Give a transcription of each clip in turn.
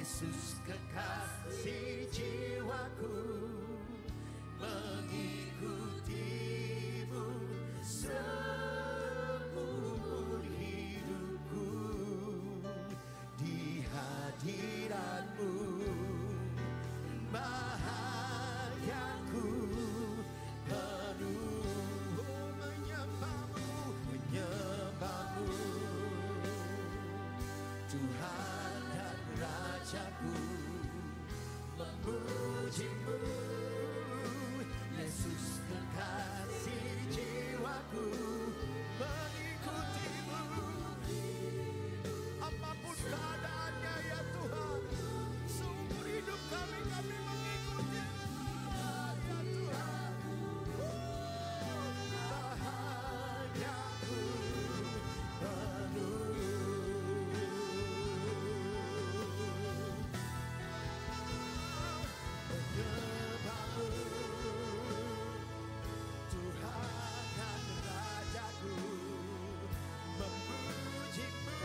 Yesus kekasih jiwaku, mengikutimu seumur hidupku. Di hadiratmu bahagiaku penuh, menyembahmu Tuhan dan Rajaku, memujimu Yesus kekasih jiwaku, mengikutimu apapun keadaannya ya Tuhan. Seumur hidup kami mengikutimu ya Tuhan. Bahagiaku penuh, menyembahmu Tuhan dan Rajaku, memujimu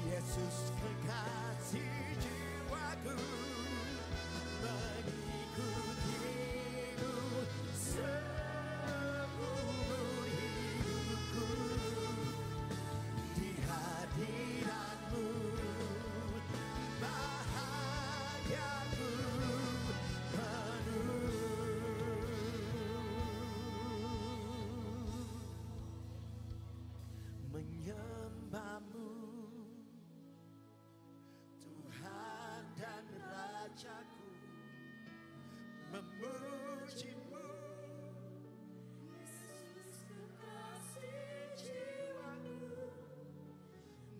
Yesus kekasih jiwaku, mengikutimu seumur hidupku. Di hadiratmu bahagiaku penuh, menyembahmu Tuhan dan Rajaku, memujimu Yesus kekasih jiwaku,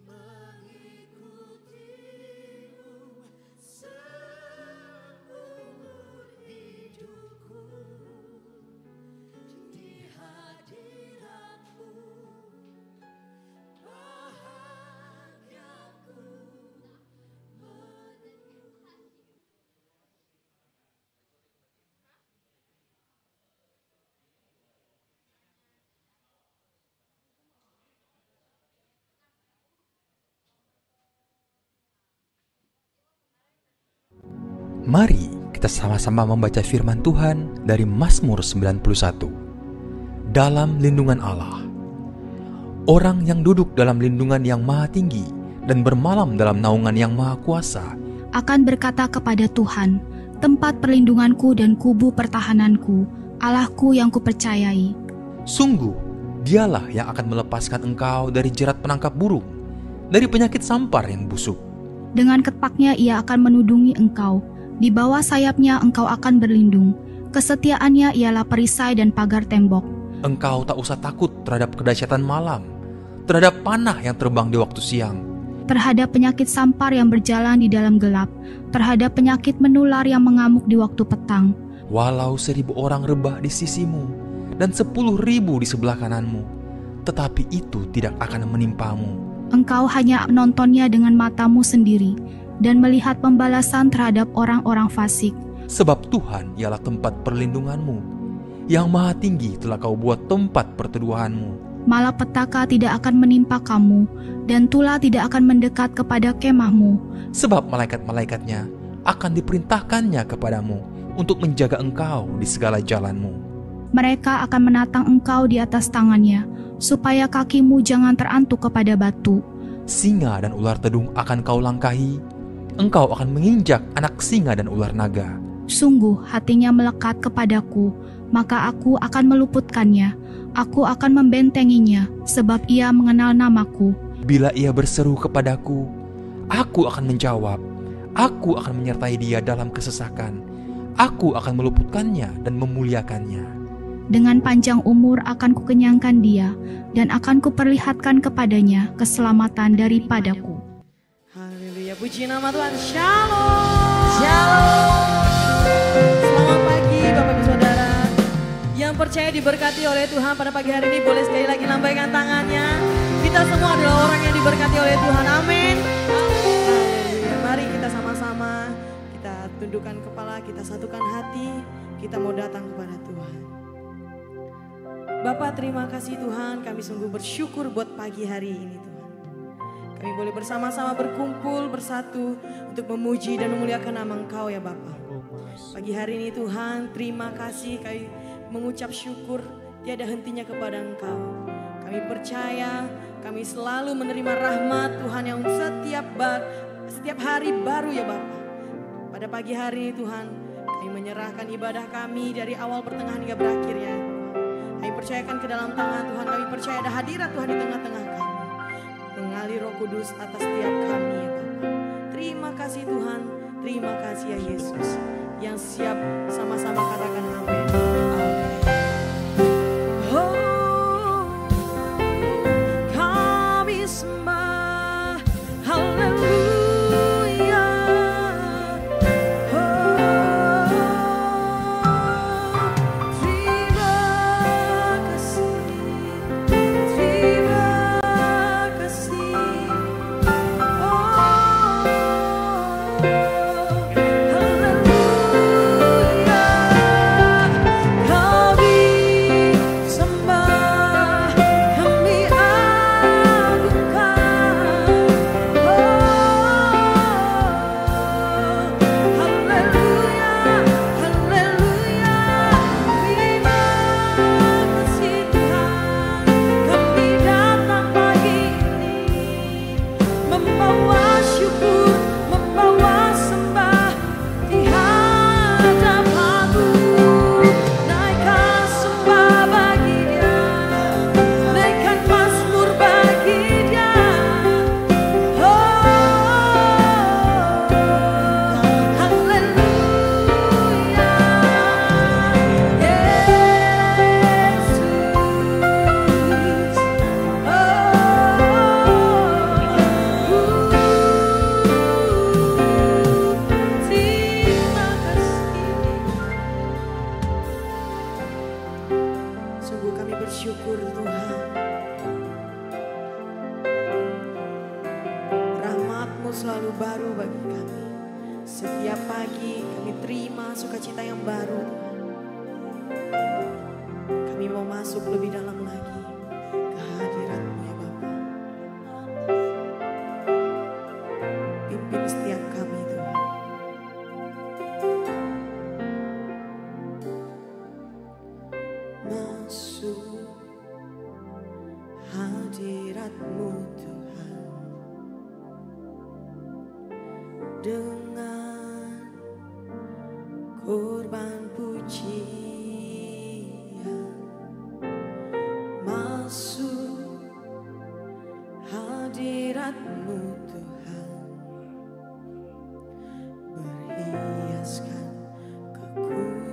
mengikutimu seumur hidupku. Di hadiratmu bahagiaku Mari kita sama-sama membaca firman Tuhan dari Mazmur 91. Dalam lindungan Allah. Orang yang duduk dalam lindungan yang maha tinggi dan bermalam dalam naungan yang maha kuasa akan berkata kepada Tuhan, tempat perlindunganku dan kubu pertahananku, Allahku yang kupercayai. Sungguh, dialah yang akan melepaskan engkau dari jerat penangkap burung, dari penyakit sampar yang busuk. Dengan ketpaknya ia akan menudungi engkau, di bawah sayapnya engkau akan berlindung. Kesetiaannya ialah perisai dan pagar tembok. Engkau tak usah takut terhadap kedahsyatan malam, terhadap panah yang terbang di waktu siang, Terhadap penyakit sampar yang berjalan di dalam gelap, terhadap penyakit menular yang mengamuk di waktu petang. walau 1000 orang rebah di sisimu dan 10.000 di sebelah kananmu, tetapi itu tidak akan menimpamu. Engkau hanya menontonnya dengan matamu sendiri dan melihat pembalasan terhadap orang-orang fasik. Sebab Tuhan ialah tempat perlindunganmu, yang maha tinggi telah kau buat tempat perteduhanmu. Malapetaka tidak akan menimpa kamu, dan tulah tidak akan mendekat kepada kemahmu. Sebab malaikat-malaikatnya akan diperintahkannya kepadamu untuk menjaga engkau di segala jalanmu. Mereka akan menatang engkau di atas tangannya, supaya kakimu jangan terantuk kepada batu. Singa dan ular tedung akan kau langkahi, engkau akan menginjak anak singa dan ular naga. Sungguh hatinya melekat kepadaku, maka aku akan meluputkannya. Aku akan membentenginya, sebab ia mengenal namaku. Bila ia berseru kepadaku, aku akan menjawab. Aku akan menyertai dia dalam kesesakan. Aku akan meluputkannya dan memuliakannya. Dengan panjang umur akan kukenyangkan dia, dan akan kuperlihatkan kepadanya keselamatan daripadaku. Haleluya, puji nama Tuhan. Shalom. Shalom. Selamat pagi Bapak Ibu Saudara. Yang percaya diberkati oleh Tuhan pada pagi hari ini boleh sekali lagi lambaikan tangannya. Kita semua adalah orang yang diberkati oleh Tuhan. Amin. Haleluya. Mari kita sama-sama, kita tundukkan kepala, kita satukan hati, kita mau datang kepada Tuhan. Bapak, terima kasih Tuhan, kami sungguh bersyukur buat pagi hari ini Tuhan. Kami boleh bersama-sama berkumpul, bersatu untuk memuji dan memuliakan nama Engkau ya Bapa. Pagi hari ini Tuhan, terima kasih kami mengucap syukur tiada hentinya kepada Engkau. Kami percaya, kami selalu menerima rahmat Tuhan yang setiap hari baru ya Bapa. Pada pagi hari ini Tuhan, kami menyerahkan ibadah kami dari awal pertengahan hingga berakhirnya. Kami percayakan ke dalam tangan Tuhan, kami percaya ada hadirat Tuhan di tengah-tengah kami. Mengalir Roh Kudus atas setiap kami ya Bapa. Terima kasih Tuhan, terima kasih ya Yesus. Yang siap sama-sama katakan amin. Oh, kami sembah, haleluya. Oh, terima kasih, terima kasih. Bersyukur Tuhan, rahmat-Mu selalu baru bagi kami. Setiap pagi kami terima sukacita yang baru Tuhan. Kami mau masuk lebih dalam lagi ke hadirat-Mu ya Bapa. Pimpin setiap kami Tuhan. Masuk hadirat-Mu Tuhan dengan korban pujian. Masuk hadirat-Mu Tuhan, berhiaskan kekudusan.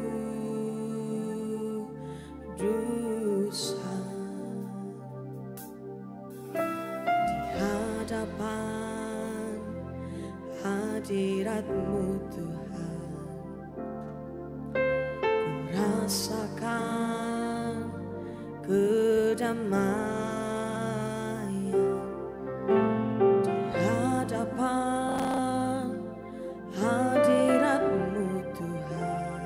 Hadirat-Mu Tuhan, ku rasakan kedamaian di hadapan hadirat-Mu Tuhan.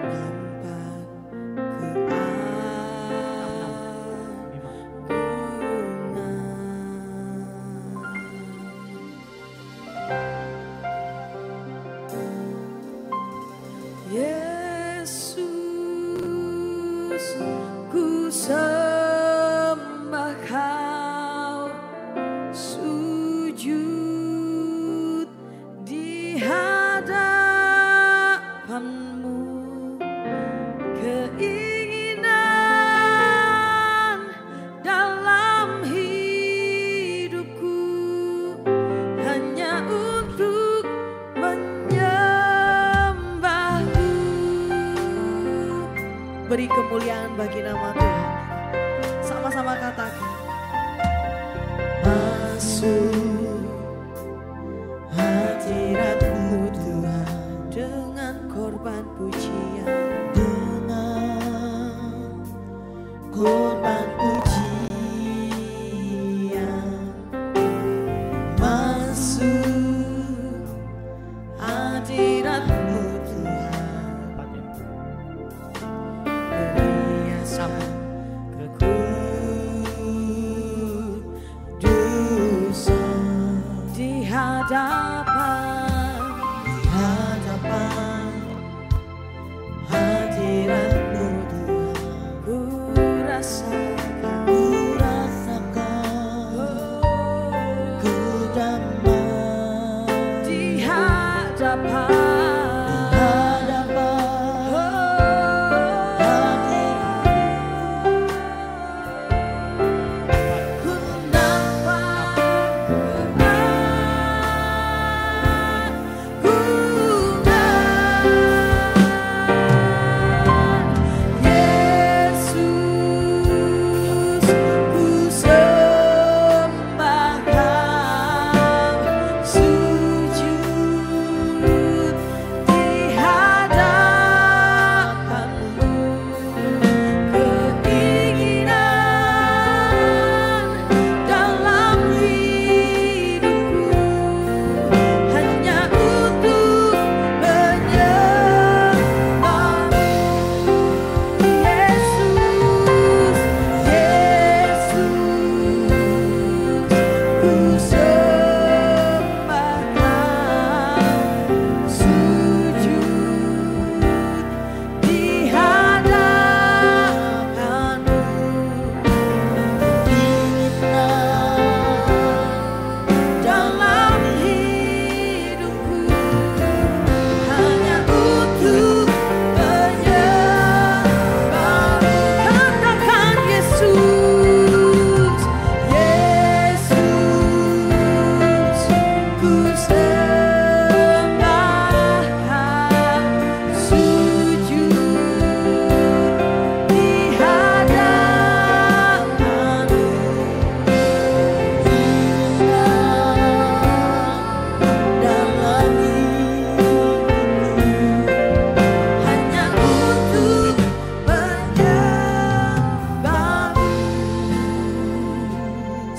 Nampak Yesus, ku sembah Kau, sujud di hadapan-Mu. Keinginan dalam hidupku hanya untuk beri kemuliaan bagi nama Tuhan. Sama-sama katakan. Masuk hadirat-Mu Tuhan dengan korban pujian, dengan korban pujian. Masuk hadirat-Mu hadapan hadirat-Mu Tuhan, ku rasakan ku damai di hadapan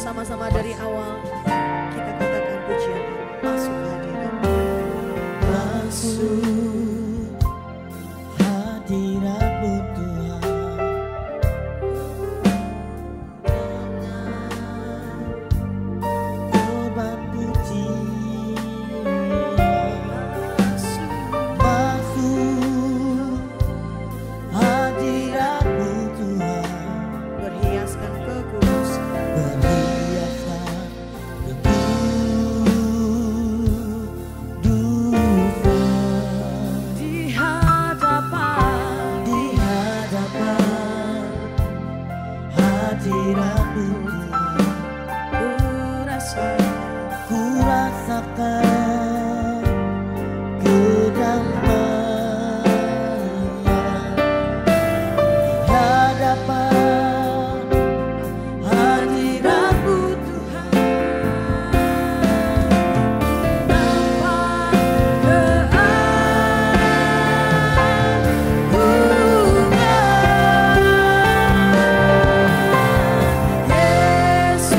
sama-sama dari awal kita katakan pujian masuk hadirat-Mu, masuk hadirat-Mu Tuhan, korban pujian, masuk hadirat-Mu Tuhan, berhiaskan kekudusan, ku rasakan kedamaian di hadapan hadirat-Mu Tuhan, nampak keagungan Yesus.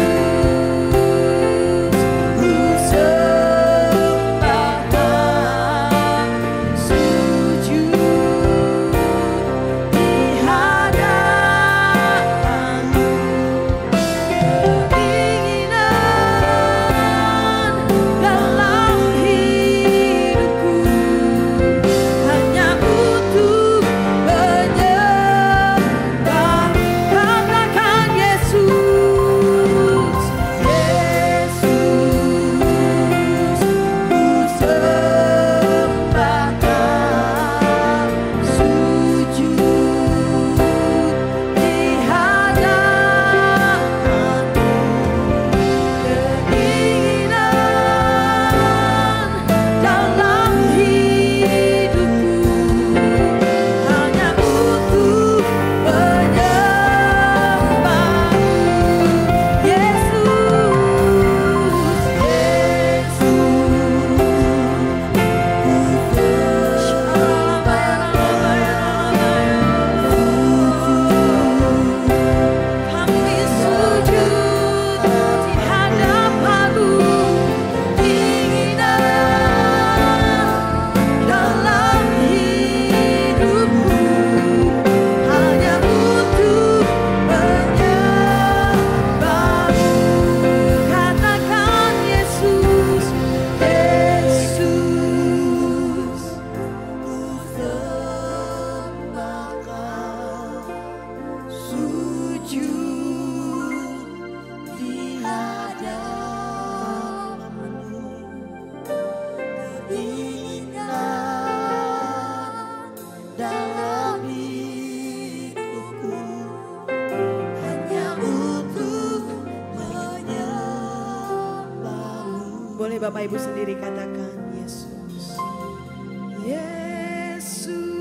Boleh Bapak Ibu sendiri katakan Yesus. Yesus.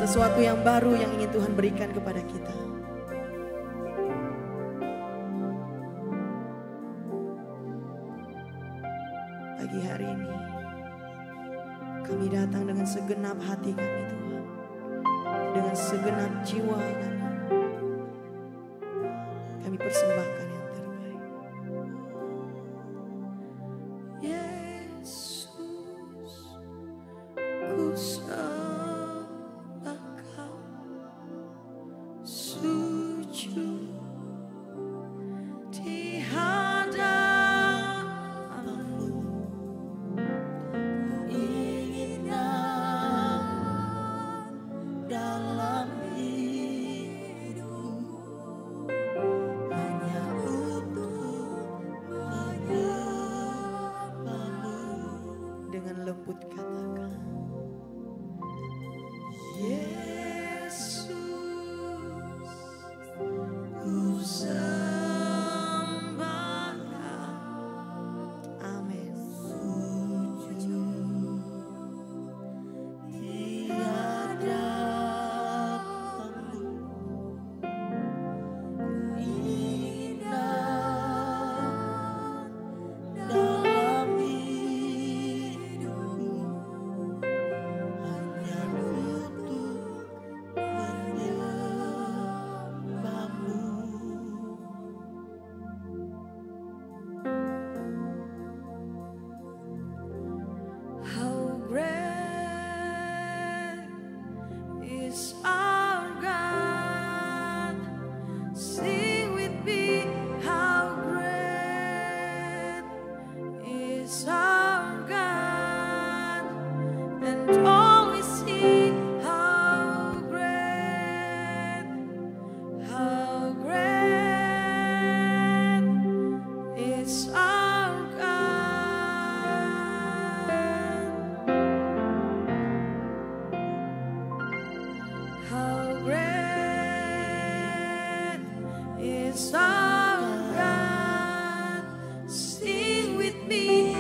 sesuatu yang baru yang ingin Tuhan berikan kepada kita. Pagi hari ini kami datang dengan segenap hati kami Tuhan, dengan segenap jiwa kami persembahkan yang terbaik. Yesus, ku sembah Kau, sujud di hadapan-Mu, inginkan dalam hidupku hanya untuk menyembah-Mu. Dengan lembut katakan, Yesus, ku sembah Kau. Amin. Sujud di hadapan-Mu, inginkan dalam hidupku hanya untuk menyembah-Mu. How great is our God? Sing with me, how great is our God, and all we see, how great is our God. How great is our God? Sing with me,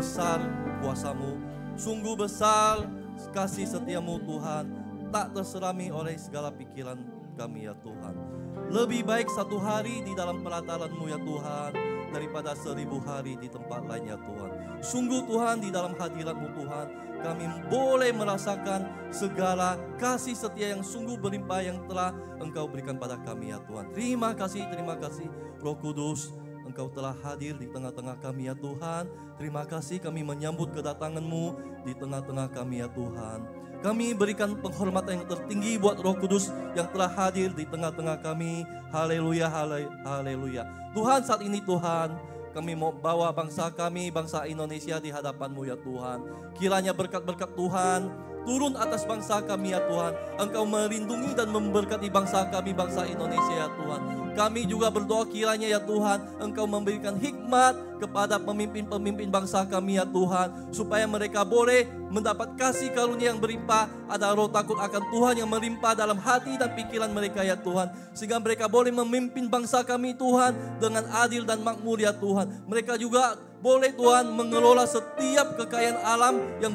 besar kuasa-Mu, sungguh besar kasih setia-Mu Tuhan, tak terserami oleh segala pikiran kami ya Tuhan. Lebih baik satu hari di dalam pelataran-Mu ya Tuhan, daripada 1000 hari di tempat lain ya Tuhan. Sungguh Tuhan, di dalam hadirat-Mu Tuhan, kami boleh merasakan segala kasih setia yang sungguh berlimpah yang telah Engkau berikan pada kami ya Tuhan. Terima kasih Roh Kudus, Engkau telah hadir di tengah-tengah kami ya Tuhan. Terima kasih kami menyambut kedatangan-Mu di tengah-tengah kami ya Tuhan. Kami berikan penghormatan yang tertinggi buat Roh Kudus yang telah hadir di tengah-tengah kami. Haleluya, haleluya. Tuhan, saat ini Tuhan, kami mau bawa bangsa kami, bangsa Indonesia di hadapan-Mu ya Tuhan. Kiranya berkat-berkat Tuhan turun atas bangsa kami ya Tuhan. Engkau melindungi dan memberkati bangsa kami, bangsa Indonesia ya Tuhan. Kami juga berdoa kiranya ya Tuhan, Engkau memberikan hikmat kepada pemimpin-pemimpin bangsa kami ya Tuhan, supaya mereka boleh mendapat kasih karunia yang berlimpah. Ada roh takut akan Tuhan yang melimpah dalam hati dan pikiran mereka ya Tuhan, sehingga mereka boleh memimpin bangsa kami Tuhan dengan adil dan makmur ya Tuhan. Mereka juga boleh Tuhan mengelola setiap kekayaan alam yang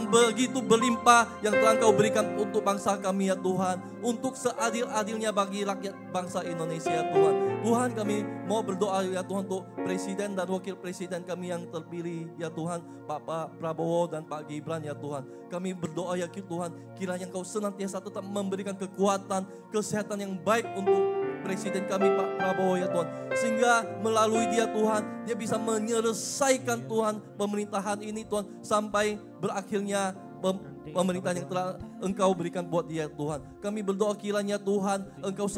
begitu berlimpah yang telah Engkau berikan untuk bangsa kami ya Tuhan, untuk seadil-adilnya bagi rakyat bangsa Indonesia ya Tuhan. Tuhan, kami mau berdoa ya Tuhan untuk Presiden dan Wakil Presiden kami yang terpilih ya Tuhan, Pak Prabowo dan Pak Gibran ya Tuhan. Kami berdoa ya Tuhan, kiranya Engkau senantiasa tetap memberikan kekuatan, kesehatan yang baik untuk Presiden kami Pak Prabowo ya Tuhan, sehingga melalui dia Tuhan, dia bisa menyelesaikan Tuhan pemerintahan ini Tuhan, sampai berakhirnya pemerintahan yang telah Engkau berikan buat dia Tuhan. Kami berdoa kiranya Tuhan, Engkau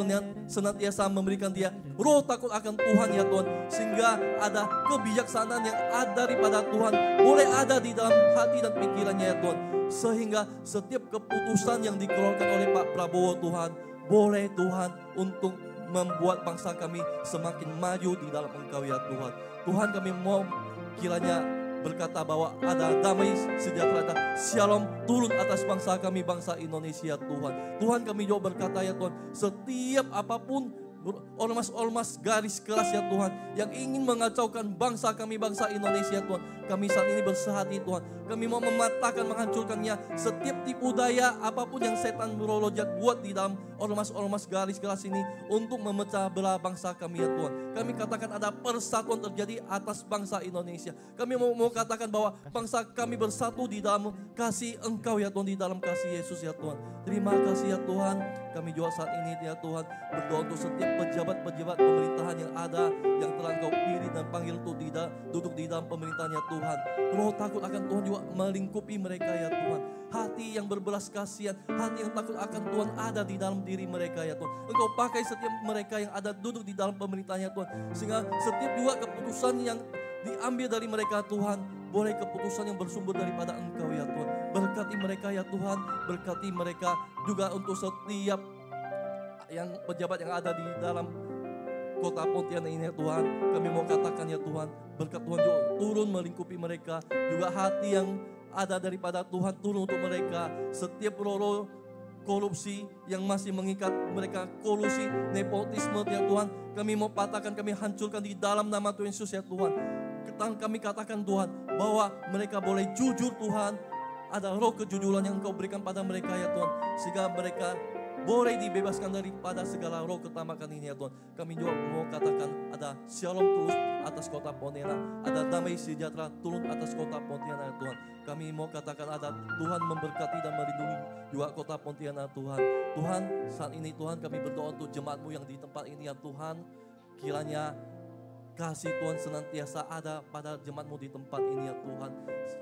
senantiasa memberikan dia roh takut akan Tuhan ya Tuhan, sehingga ada kebijaksanaan yang ada daripada Tuhan boleh ada di dalam hati dan pikirannya ya Tuhan, sehingga setiap keputusan yang dikeluarkan oleh Pak Prabowo Tuhan, boleh Tuhan untuk membuat bangsa kami semakin maju di dalam Engkau ya Tuhan. Tuhan, kami mau kiranya berkata bahwa ada damai sejahtera, ada shalom turun atas bangsa kami, bangsa Indonesia Tuhan. Tuhan, kami juga berkata ya Tuhan, setiap apapun ormas-ormas garis keras ya Tuhan, yang ingin mengacaukan bangsa kami, bangsa Indonesia Tuhan, kami saat ini bersehati Tuhan. Kami mau mematahkan, menghancurkannya setiap tipu daya apapun yang setan berolojat buat di dalam ormas-ormas garis keras ini untuk memecah belah bangsa kami ya Tuhan. Kami katakan ada persatuan terjadi atas bangsa Indonesia. Kami mau katakan bahwa bangsa kami bersatu di dalam kasih Engkau ya Tuhan, di dalam kasih Yesus ya Tuhan. Terima kasih ya Tuhan. Kami juga saat ini ya Tuhan berdoa untuk setiap pejabat-pejabat pemerintahan yang ada, yang telah Engkau pilih dan panggil untuk duduk di dalam pemerintahan ya Tuhan. Roh takut akan Tuhan juga melingkupi mereka ya Tuhan. Hati yang berbelas kasihan, hati yang takut akan Tuhan ada di dalam diri mereka ya Tuhan. Engkau pakai setiap mereka yang ada duduk di dalam pemerintahan ya Tuhan, sehingga setiap juga keputusan yang diambil dari mereka Tuhan, boleh keputusan yang bersumber daripada Engkau ya Tuhan. Berkati mereka ya Tuhan, berkati mereka juga untuk setiap yang pejabat yang ada di dalam kota Pontianak ini ya Tuhan. Kami mau katakan ya Tuhan, berkat Tuhan juga turun melingkupi mereka, juga hati yang ada daripada Tuhan turun untuk mereka. Setiap roh korupsi yang masih mengikat mereka, kolusi, nepotisme ya Tuhan, kami mau patahkan, kami hancurkan di dalam nama Tuhan Yesus ya Tuhan. Kami katakan Tuhan, bahwa mereka boleh jujur Tuhan. Ada roh kejujuran yang Engkau berikan pada mereka ya Tuhan, sehingga mereka boleh dibebaskan daripada segala roh ketamakan ini ya Tuhan. Kami juga mau katakan ada shalom turun atas kota Pontianak, ada damai sejahtera turun atas kota Pontianak ya Tuhan. Kami mau katakan ada Tuhan memberkati dan melindungi juga kota Pontianak Tuhan. Tuhan, saat ini Tuhan kami berdoa untuk jemaat-Mu yang di tempat ini ya Tuhan. Kiranya kasih Tuhan senantiasa ada pada jemaat-Mu di tempat ini ya Tuhan.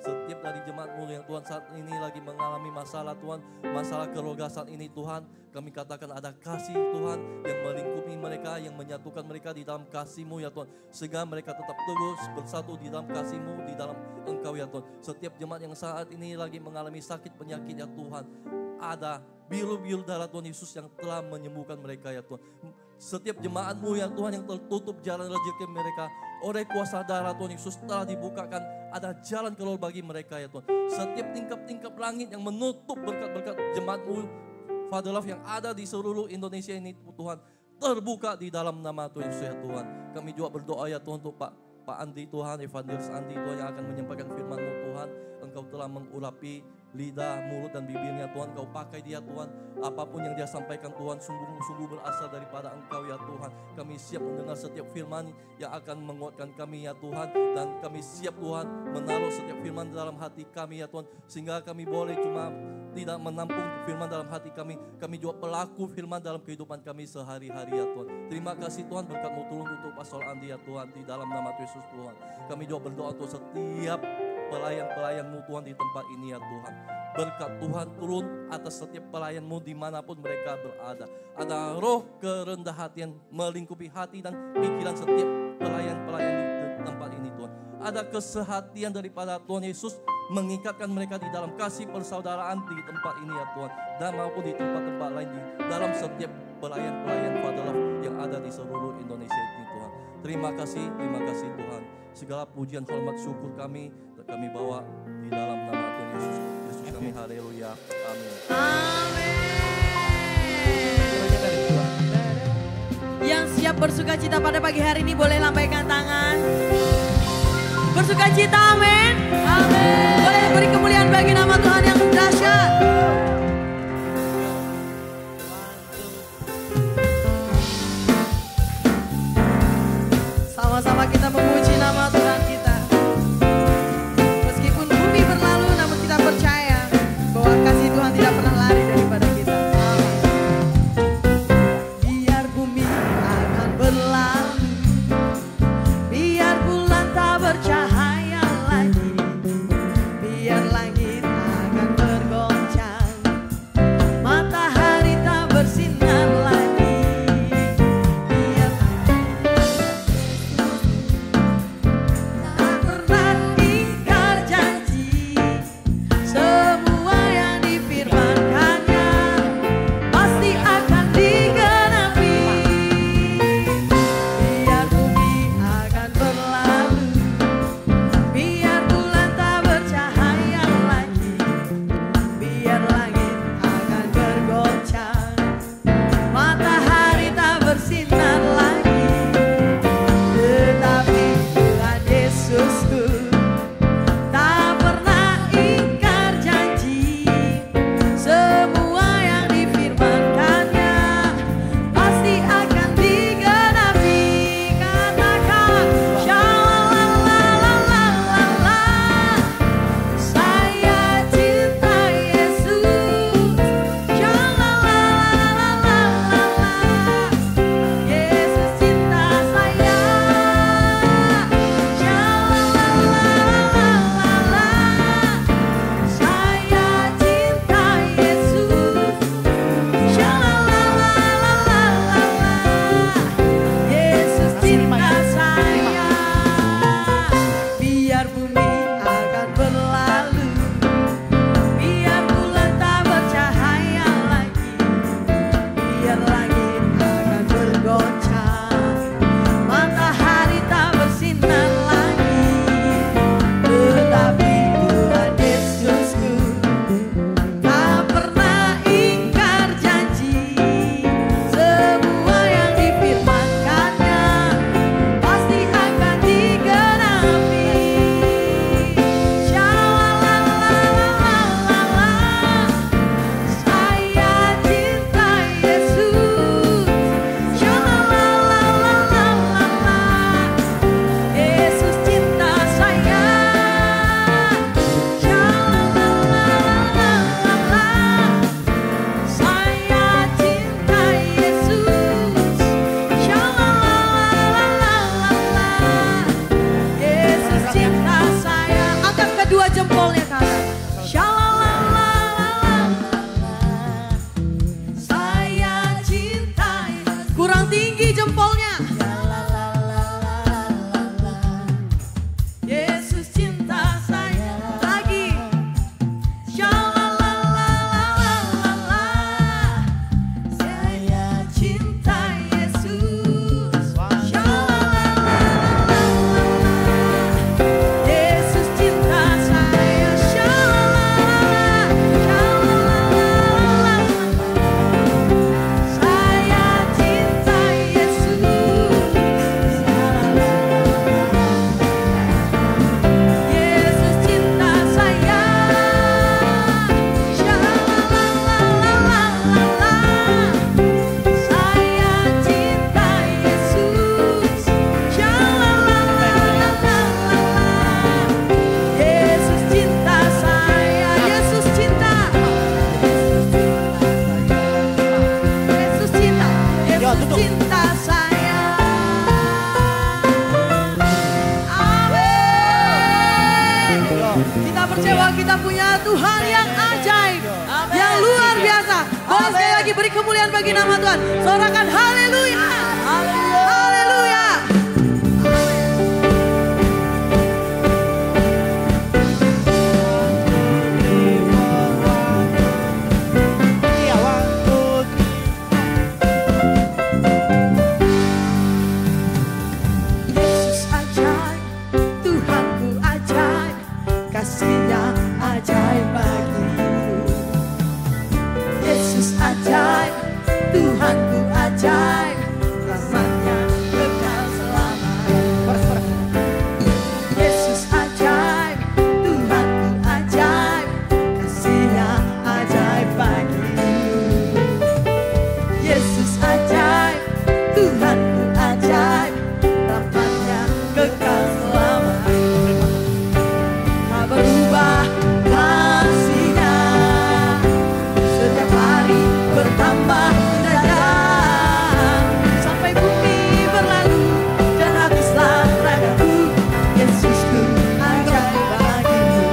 Setiap dari jemaat-Mu yang Tuhan saat ini lagi mengalami masalah Tuhan, masalah keluarga saat ini Tuhan, kami katakan ada kasih Tuhan yang melingkupi mereka, yang menyatukan mereka di dalam kasih-Mu ya Tuhan, sehingga mereka tetap terus bersatu di dalam kasih-Mu, di dalam Engkau ya Tuhan. Setiap jemaat yang saat ini lagi mengalami sakit penyakit ya Tuhan, ada biru-biru darah Tuhan Yesus yang telah menyembuhkan mereka ya Tuhan. Setiap jemaat-Mu ya Tuhan yang tertutup jalan rezeki mereka, oleh kuasa darah Tuhan Yesus telah dibukakan, ada jalan keluar bagi mereka ya Tuhan. Setiap tingkap-tingkap langit yang menutup berkat-berkat jemaat-Mu Father Love yang ada di seluruh Indonesia ini Tuhan, terbuka di dalam nama Tuhan Yesus ya Tuhan. Kami juga berdoa ya Tuhan untuk Pak Pak Andi Tuhan, Evangelis Andi Tuhan yang akan menyampaikan firman-Mu Tuhan. Engkau telah mengurapi lidah, mulut dan bibirnya Tuhan. Engkau pakai dia Tuhan. Apapun yang dia sampaikan Tuhan sungguh-sungguh berasal daripada Engkau ya Tuhan. Kami siap mendengar setiap firman yang akan menguatkan kami ya Tuhan. Dan kami siap Tuhan menaruh setiap firman dalam hati kami ya Tuhan. Sehingga kami boleh cuma tidak menampung firman dalam hati kami. Kami juga pelaku firman dalam kehidupan kami sehari-hari ya Tuhan. Terima kasih Tuhan, berkat-Mu turun untuk Pastor Andi ya Tuhan. Di dalam nama Yesus Tuhan. Kami juga berdoa untuk setiap pelayan-pelayan-Mu Tuhan di tempat ini ya Tuhan. Berkat Tuhan turun atas setiap pelayan-Mu dimanapun mereka berada. Ada roh kerendah hatian melingkupi hati dan pikiran setiap pelayan-pelayan di tempat ini Tuhan. Ada kesehatian daripada Tuhan Yesus mengikatkan mereka di dalam kasih persaudaraan di tempat ini ya Tuhan. Dan maupun di tempat-tempat lain di dalam setiap pelayan-pelayan Father Love yang ada di seluruh Indonesia ini Tuhan. Terima kasih Tuhan. Segala pujian, hormat, syukur kami bawa di dalam nama Tuhan Yesus. Yesus kami, haleluya. Amin. Yang siap bersuka cita pada pagi hari ini boleh lambaikan tangan. Bersuka cita, amin. Amin. Boleh beri kemuliaan bagi nama Tuhan yang dahsyat. Sama-sama kita memuji nama Tuhan kita. Meskipun bumi berlalu, namun kita percaya bahwa kasih Tuhan tidak pernah lari daripada kita. Biar bumi akan berlalu, biar bulan tak bercahaya lagi, biar langit akan bergoncang, matahari tak bersinar lagi, biar tak pernah ingkar janji, semua yang difirmankannya Boleh sekali lagi beri kemuliaan bagi nama Tuhan. Sorakan haleluya. Haleluya. Yesus ajaib, Tuhanku ajaib, kasih-Nya ajaib bagiku. Yesus ajaib, Tuhanku ajaib, rahmat-Nya kekal selamanya. Yesus ajaib, Tuhanku ajaib, kasih-Nya ajaib bagiku. Yesus ajaib, Tuhanku ajaib, rahmat-Nya kekal selamanya. Tak berubah kasih-Nya, setiap hari bertambah indahnya. Sampai bumi berlalu dan habislah ragaku, Yesusku ajaib bagiku.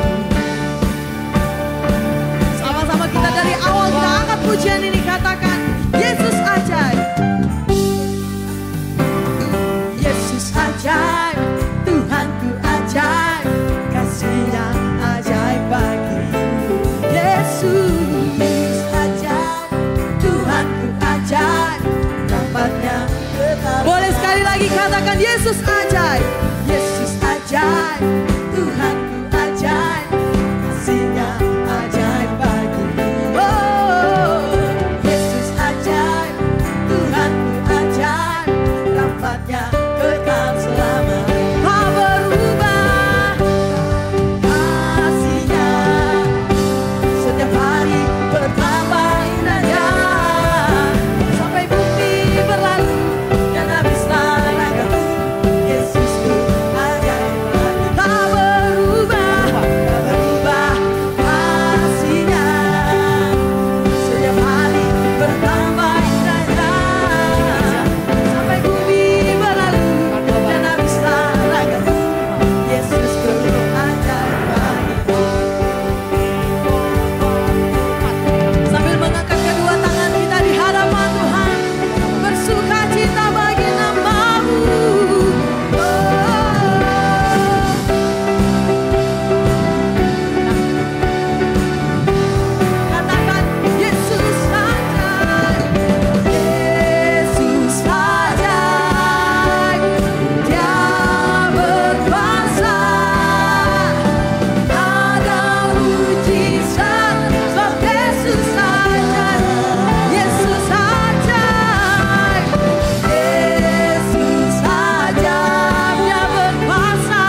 Sama-sama kita dari awal kita angkat pujian ini, katakan Yesus ajaib. Yesus ajaib, Tuhanku ajaib, kasih-Nya ajaib bagiku. Yesus ajaib, Tuhanku ajaib, rahmat-Nya kekal. Boleh sekali lagi katakan Yesus ajaib. Yesus ajaib, Tuhanku ajaib, kasih-Nya ajaib bagiku. Oh, Yesus ajaib, Tuhanku ajaib, rahmat-Nya kekal selamanya. Tak berubah. Kasih-Nya setiap hari bertambah indahnya. Sampai bumi berlalu dan habislah ragaku, Yesusku ajaib bagiku. Tak berubah. Tak berubah kasih-Nya, setiap hari bertambah indahnya. Sampai bumi berlalu dan habislah ragaku, Yesusku ajaib bagiku. Sambil mengangkat kedua tangan kita di hadapan Tuhan, bersuka cita bagi nama-Mu. Katakan Yesus ajaib. Yesus ajaib, Dia berkuasa, ada mujizat, sebab Yesus ajaib. Yesus ajaib, Yesus ajaib, Dia berkuasa,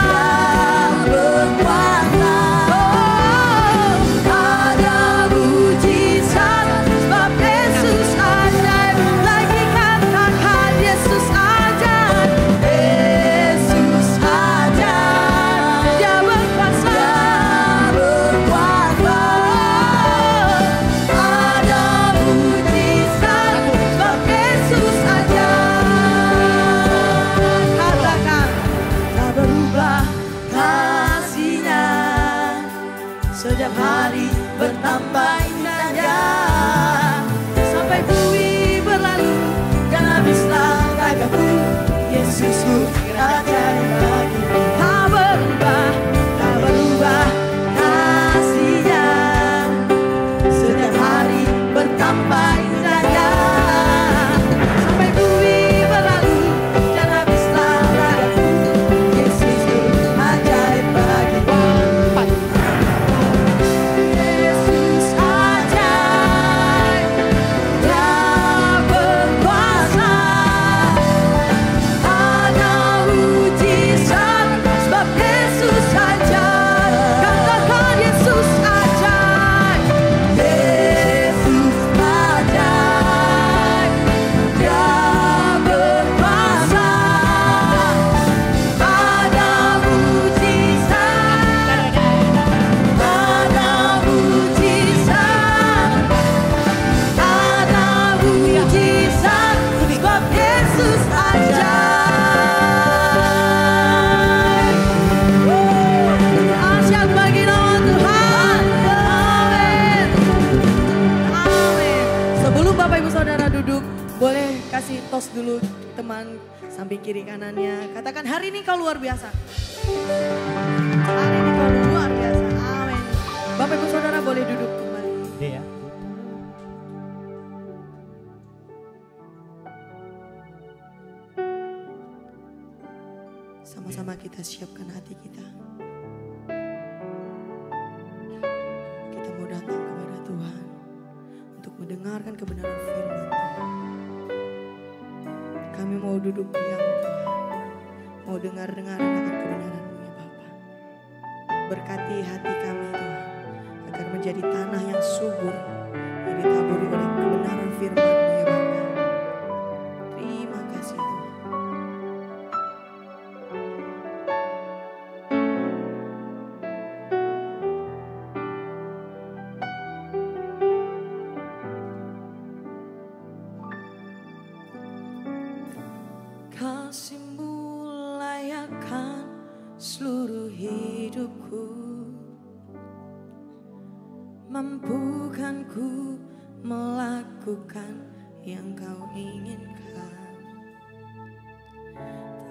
ada mujizat, sebab Yesus ajaib. Lagi katakan Yesus ajaib, Yesus ajaib, Dia berkuasa, ada mujizat, sebab Yesus ajaib. Katakan, tak berubah kasih-Nya, setiap hari bertambah indahnya. Sampai bumi berlalu dan habislah ragaku, Yesusku ajaib bagiku. Tak berubah kasih-Nya, setiap hari bertambah indahnya. Sampai bumi berlalu dan habislah ragaku, Yesusku ajaib bagiku. Yesus Kasih tos dulu teman samping kiri kanannya. Katakan hari ini kau luar biasa. Hari ini kau luar biasa. Amin. Bapak Ibu Saudara boleh duduk kembali. Iya. Sama-sama kita siapkan hati kita. Kita mau datang kepada Tuhan untuk mendengarkan kebenaran firman Tuhan. Kami mau duduk diam Tuhan. Mau dengar-dengar akan kebenaran-Mu ya Bapa. Berkati hati kami Tuhan. Agar menjadi tanah yang subur. Yang ditaburi oleh kebenaran firman-Mu ya Bapa. Terima kasih Tuhan. Kasih-Mu layakkan seluruh hidupku, mampukan ku melakukan yang Kau inginkan.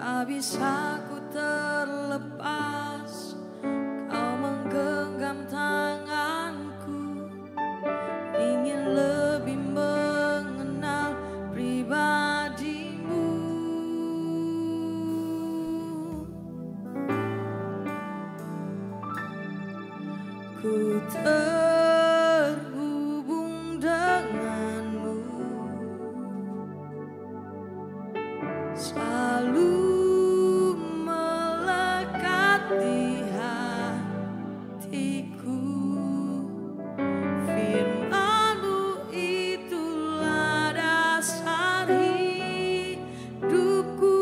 Tak bisa ku terlepas, Kau menggenggam tanganku, ingin lebih mengenal pribadi-Mu. Ku terhubung dengan-Mu, selalu melekat di hatiku. Firman-Mu itulah dasar hidupku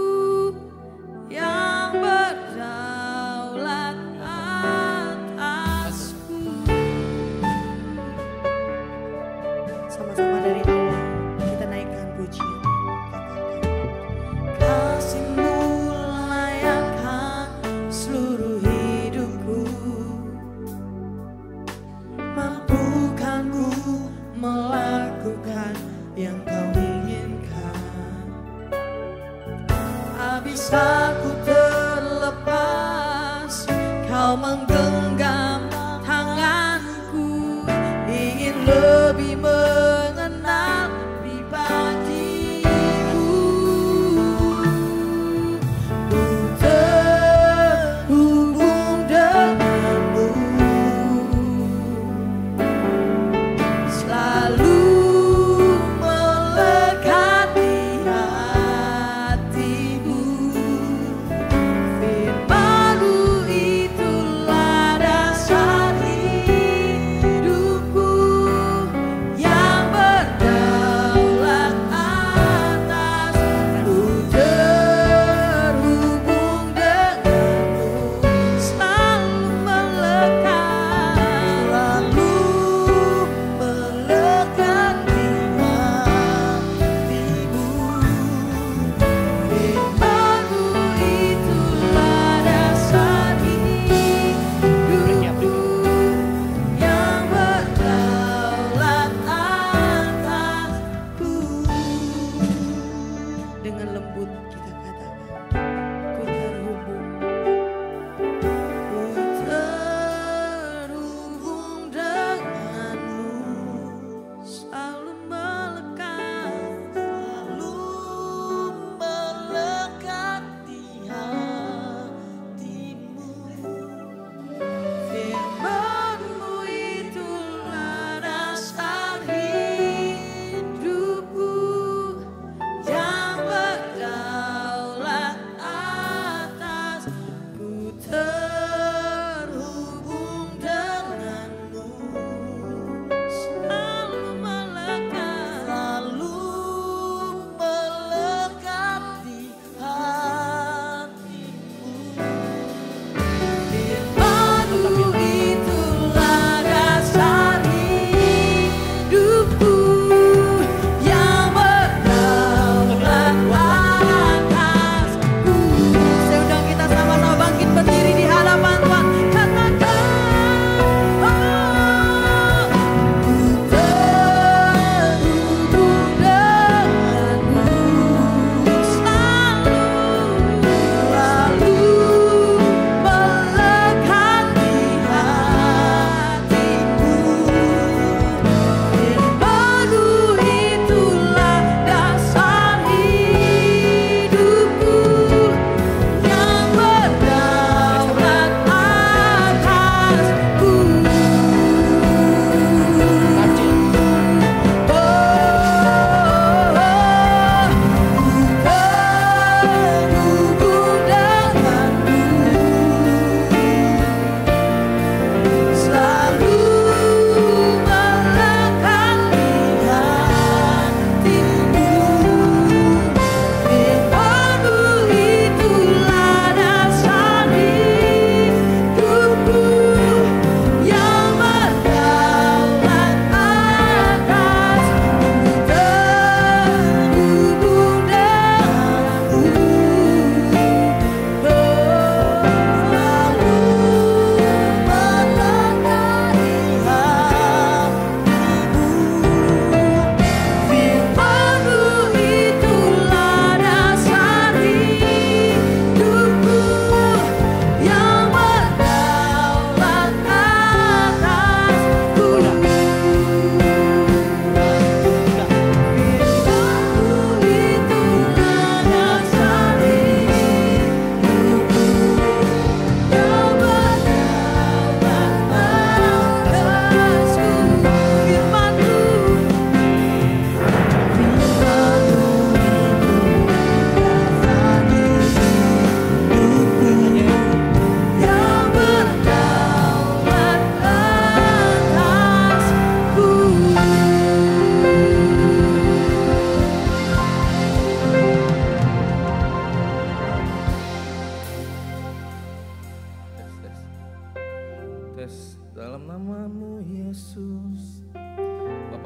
yang berdaulat atasku. Sama-sama dari awal kita naikkan pujian. Kasih-Mu layakkan seluruh hidupku, mampukan ku melakukan yang Kau inginkan. Tak bisa ku terlepas, Kau menggenggam tanganku, ingin lebih mengenal pribadi-Mu. Ku terhubung dengan-Mu, selalu melekat di hati-Mu. Firman-Mu itulah dasar hidupku yang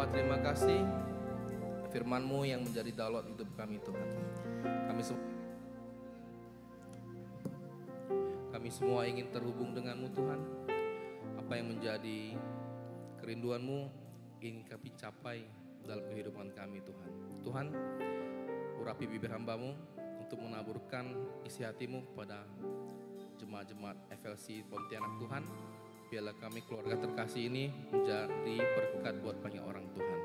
Bapa, terima kasih firman-Mu yang menjadi download hidup kami Tuhan. Kami semua ingin terhubung dengan-Mu Tuhan. Apa yang menjadi kerinduan-Mu ingin kami capai dalam kehidupan kami Tuhan. Tuhan, urapi bibir hamba-Mu untuk menaburkan isi hati-Mu kepada jemaat-jemaat FLC Pontianak Tuhan. Biarlah kami keluarga terkasih ini menjadi berkat buat banyak orang Tuhan.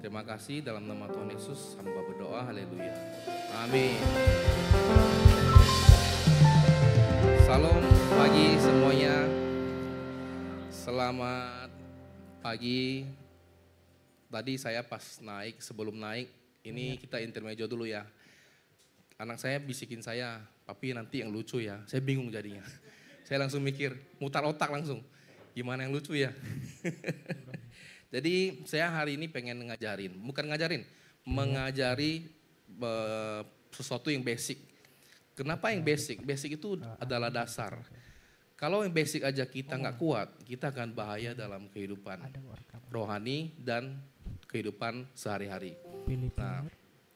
Terima kasih dalam nama Tuhan Yesus hamba berdoa, haleluya. Amin. Salam pagi semuanya. Selamat pagi. Tadi saya pas naik, sebelum naik, ini kita intermezzo dulu ya. Anak saya bisikin saya, papi nanti yang lucu ya. Saya bingung jadinya. Saya langsung mikir, mutar otak langsung. Gimana yang lucu ya? Jadi saya hari ini pengen ngajarin, bukan ngajarin, mengajari sesuatu yang basic. Kenapa yang basic? Basic itu adalah dasar. Kalau yang basic aja kita nggak kuat, kita akan bahaya dalam kehidupan rohani dan kehidupan sehari-hari. Nah,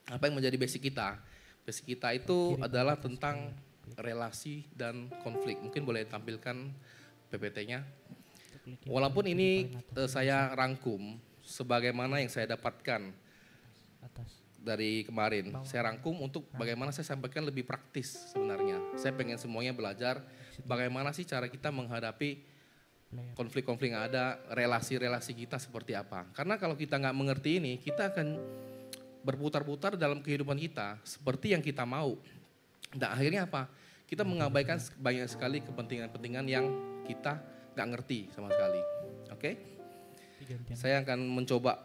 apa yang menjadi basic kita? Basic kita itu adalah tentang relasi dan konflik. Mungkin boleh tampilkan PPT-nya. Walaupun ini saya rangkum sebagaimana yang saya dapatkan dari kemarin. Saya rangkum untuk bagaimana saya sampaikan lebih praktis sebenarnya. Saya pengen semuanya belajar bagaimana sih cara kita menghadapi konflik-konflik yang ada, relasi-relasi kita seperti apa. Karena kalau kita nggak mengerti ini, kita akan berputar-putar dalam kehidupan kita seperti yang kita mau. Dan akhirnya apa? Kita mengabaikan banyak sekali kepentingan-kepentingan yang kita nggak ngerti sama sekali. Oke? Saya akan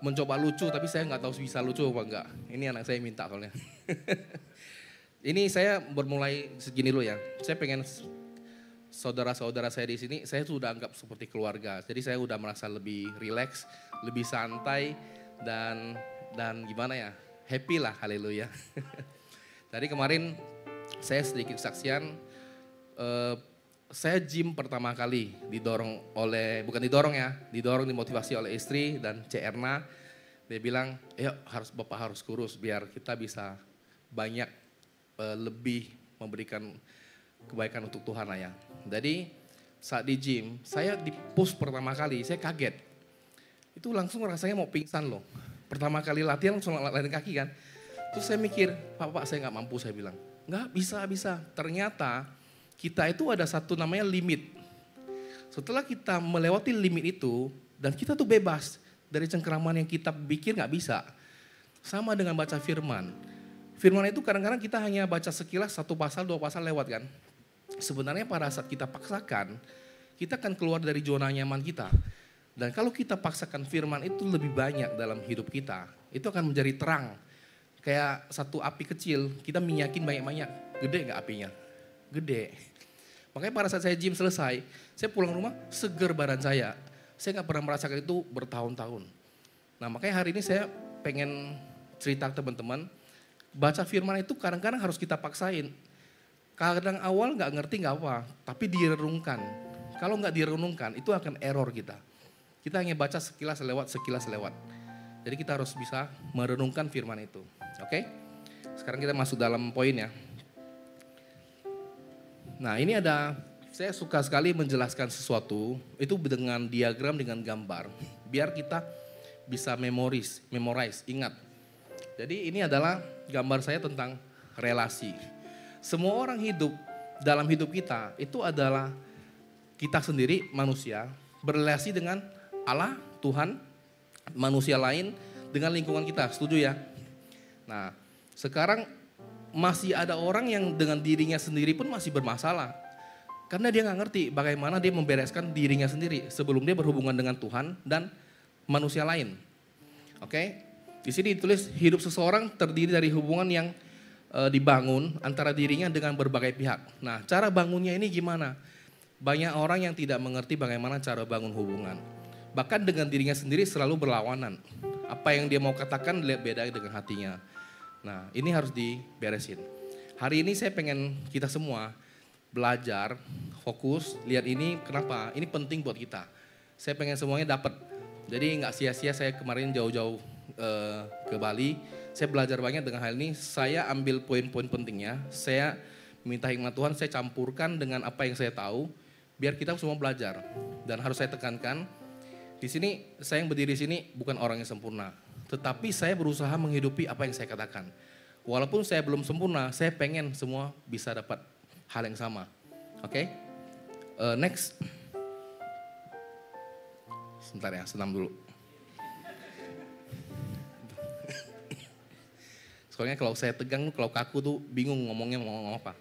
mencoba lucu, tapi saya nggak tahu bisa lucu apa enggak. Ini anak saya minta soalnya. Ini saya bermulai segini dulu ya. Saya pengen saudara-saudara saya di sini, saya sudah anggap seperti keluarga. Jadi saya udah merasa lebih rileks, lebih santai dan gimana ya, happy lah, haleluya. Tadi kemarin saya sedikit kesaksian. Saya gym pertama kali didorong dimotivasi oleh istri dan Cik Erna. Dia bilang, Bapak harus kurus biar kita bisa banyak lebih memberikan kebaikan untuk Tuhan lah ya. Jadi saat di gym, saya di push pertama kali, saya kaget. Itu langsung rasanya mau pingsan loh. Pertama kali latihan langsung latihan kaki kan. Terus saya mikir, Pak saya nggak mampu, saya bilang. Nggak, bisa. Ternyata kita itu ada satu namanya limit. Setelah kita melewati limit itu, dan kita tuh bebas dari cengkeraman yang kita pikir nggak bisa. Sama dengan baca firman. Firman itu kadang-kadang kita hanya baca sekilas, 1 pasal, 2 pasal lewat kan. Sebenarnya pada saat kita paksakan, kita akan keluar dari zona nyaman kita. Dan kalau kita paksakan firman itu lebih banyak dalam hidup kita, itu akan menjadi terang. Kayak satu api kecil, kita minyakin banyak-banyak. Gede nggak apinya? Gede. Makanya pada saat saya gym selesai, saya pulang rumah seger badan saya. Saya nggak pernah merasakan itu bertahun-tahun. Nah makanya hari ini saya pengen cerita ke teman-teman, baca firman itu kadang-kadang harus kita paksain. Kadang awal nggak ngerti nggak apa, tapi direnungkan. Kalau nggak direnungkan itu akan error kita. Kita hanya baca sekilas lewat. Jadi kita harus bisa merenungkan firman itu. Oke? Sekarang kita masuk dalam poin ya. Nah ini saya suka sekali menjelaskan sesuatu, itu dengan diagram, dengan gambar. Biar kita bisa memorize, ingat. Jadi ini adalah gambar saya tentang relasi. Semua orang hidup, dalam hidup kita, itu adalah kita sendiri manusia, berrelasi dengan Allah, Tuhan, manusia lain, dengan lingkungan kita, setuju ya? Nah sekarang masih ada orang yang dengan dirinya sendiri pun masih bermasalah. Karena dia nggak ngerti bagaimana dia membereskan dirinya sendiri sebelum dia berhubungan dengan Tuhan dan manusia lain. Oke? Di sini ditulis hidup seseorang terdiri dari hubungan yang dibangun antara dirinya dengan berbagai pihak. Nah, cara bangunnya ini gimana? Banyak orang yang tidak mengerti bagaimana cara bangun hubungan. Bahkan dengan dirinya sendiri selalu berlawanan. Apa yang dia mau katakan beda dengan hatinya. Nah, ini harus diberesin. Hari ini saya pengen kita semua belajar, fokus, lihat ini kenapa, ini penting buat kita. Saya pengen semuanya dapat Jadi nggak sia-sia saya kemarin jauh-jauh ke Bali. Saya belajar banyak dengan hal ini. Saya ambil poin-poin pentingnya. Saya minta hikmat Tuhan, saya campurkan dengan apa yang saya tahu. Biar kita semua belajar. Dan harus saya tekankan, di sini saya yang berdiri di sini bukan orang yang sempurna. Tetapi saya berusaha menghidupi apa yang saya katakan. Walaupun saya belum sempurna, saya pengen semua bisa dapat hal yang sama. Oke? Next. Sebentar ya, senam dulu. Soalnya kalau saya tegang, kalau kaku tuh bingung ngomongnya mau ngomong apa.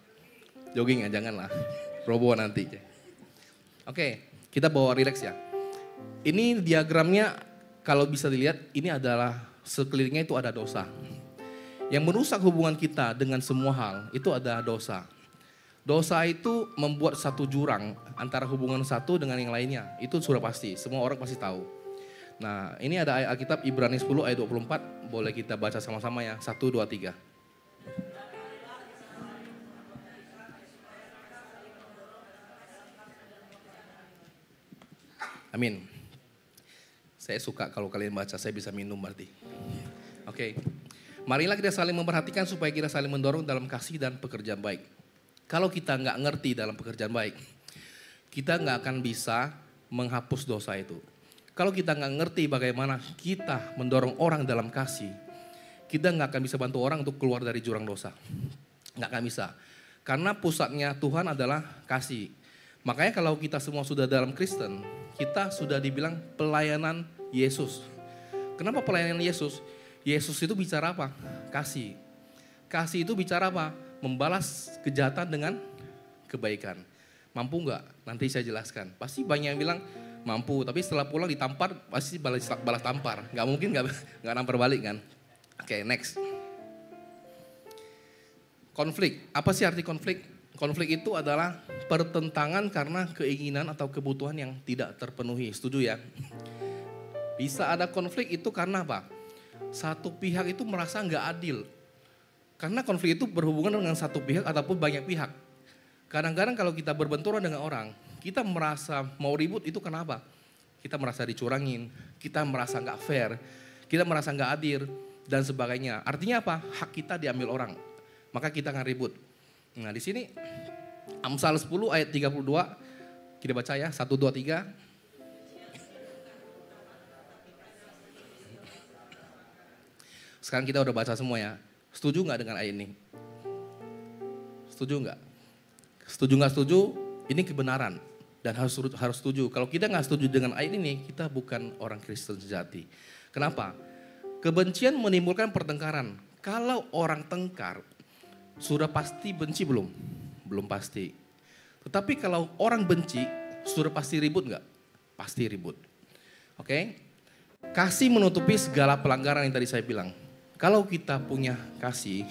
Jogging ya, janganlah. Robo nanti. Oke, kita bawa relax ya. Ini diagramnya kalau bisa dilihat, ini adalah sekelilingnya itu ada dosa. Yang merusak hubungan kita dengan semua hal, itu ada dosa. Dosa itu membuat satu jurang antara hubungan satu dengan yang lainnya. Itu sudah pasti, semua orang pasti tahu. Nah, ini ada ayat Alkitab Ibrani 10 ayat 24. Boleh kita baca sama-sama ya. 1, 2, 3. Amin. Saya suka kalau kalian baca, saya bisa minum berarti. Oke. Marilah kita saling memperhatikan supaya kita saling mendorong dalam kasih dan pekerjaan baik. Kalau kita nggak ngerti dalam pekerjaan baik, kita nggak akan bisa menghapus dosa itu. Kalau kita nggak ngerti bagaimana kita mendorong orang dalam kasih, kita nggak akan bisa bantu orang untuk keluar dari jurang dosa. Nggak akan bisa. Karena pusatnya Tuhan adalah kasih. Makanya kalau kita semua sudah dalam Kristen, kita sudah dibilang pelayanan Yesus. Kenapa pelayanan Yesus? Yesus itu bicara apa? Kasih. Kasih itu bicara apa? Membalas kejahatan dengan kebaikan. Mampu nggak? Nanti saya jelaskan. Pasti banyak yang bilang mampu, tapi setelah pulang ditampar pasti balas tampar. Nggak mungkin nggak nampar balik kan? Oke, next. Konflik. Apa sih arti konflik? Konflik itu adalah pertentangan karena keinginan atau kebutuhan yang tidak terpenuhi. Setuju ya? Bisa ada konflik itu karena apa? Satu pihak itu merasa nggak adil. Karena konflik itu berhubungan dengan satu pihak ataupun banyak pihak. Kadang-kadang kalau kita berbenturan dengan orang, kita merasa mau ribut itu kenapa? Kita merasa dicurangin, kita merasa nggak fair, kita merasa nggak adil, dan sebagainya. Artinya apa? Hak kita diambil orang, maka kita akan ribut. Nah di sini Amsal 10 ayat 32, kita baca ya, 1, 2, 3. Sekarang kita udah baca semua ya. Setuju nggak dengan ayat ini? Setuju nggak? Setuju nggak setuju? Ini kebenaran dan harus setuju. Kalau kita nggak setuju dengan ayat ini, kita bukan orang Kristen sejati. Kenapa? Kebencian menimbulkan pertengkaran. Kalau orang tengkar, sudah pasti benci belum? Belum pasti. Tetapi kalau orang benci, sudah pasti ribut nggak? Pasti ribut. Oke? Kasih menutupi segala pelanggaran yang tadi saya bilang. Kalau kita punya kasih,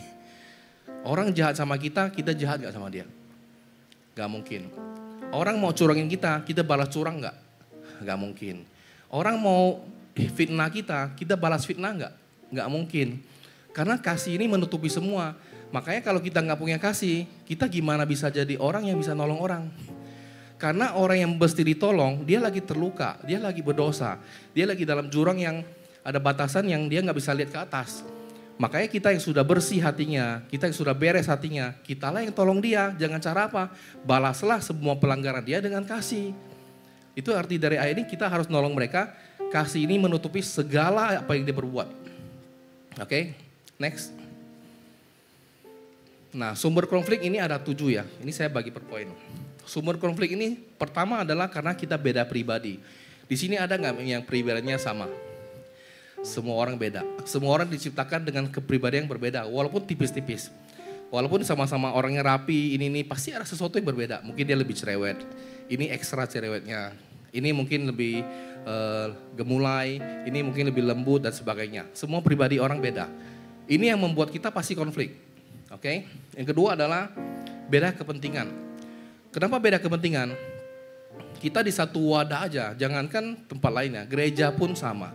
orang jahat sama kita, kita jahat gak sama dia? Gak mungkin. Orang mau curangin kita balas curang gak? Gak mungkin. Orang mau fitnah kita balas fitnah gak? Gak mungkin. Karena kasih ini menutupi semua. Makanya kalau kita gak punya kasih, kita gimana bisa jadi orang yang bisa nolong orang? Karena orang yang mesti ditolong, dia lagi terluka, dia lagi berdosa. Dia lagi dalam jurang yang ada batasan yang dia gak bisa lihat ke atas. Makanya kita yang sudah bersih hatinya, kita yang sudah beres hatinya, kitalah yang tolong dia. Jangan cara apa? Balaslah semua pelanggaran dia dengan kasih. Itu arti dari ayat ini, kita harus nolong mereka. Kasih ini menutupi segala apa yang dia perbuat. Oke, next. Nah, sumber konflik ini ada 7 ya. Ini saya bagi per poin. Sumber konflik ini pertama adalah karena kita beda pribadi. Di sini ada nggak yang pribadinya sama? Semua orang beda. Semua orang diciptakan dengan kepribadian yang berbeda, walaupun tipis-tipis. Walaupun sama-sama orangnya rapi, ini pasti ada sesuatu yang berbeda. Mungkin dia lebih cerewet, ini ekstra cerewetnya. Ini mungkin lebih gemulai, ini mungkin lebih lembut dan sebagainya. Semua pribadi orang beda. Ini yang membuat kita pasti konflik. Oke? Yang kedua adalah beda kepentingan. Kenapa beda kepentingan? Kita di satu wadah aja, jangankan tempat lainnya, gereja pun sama.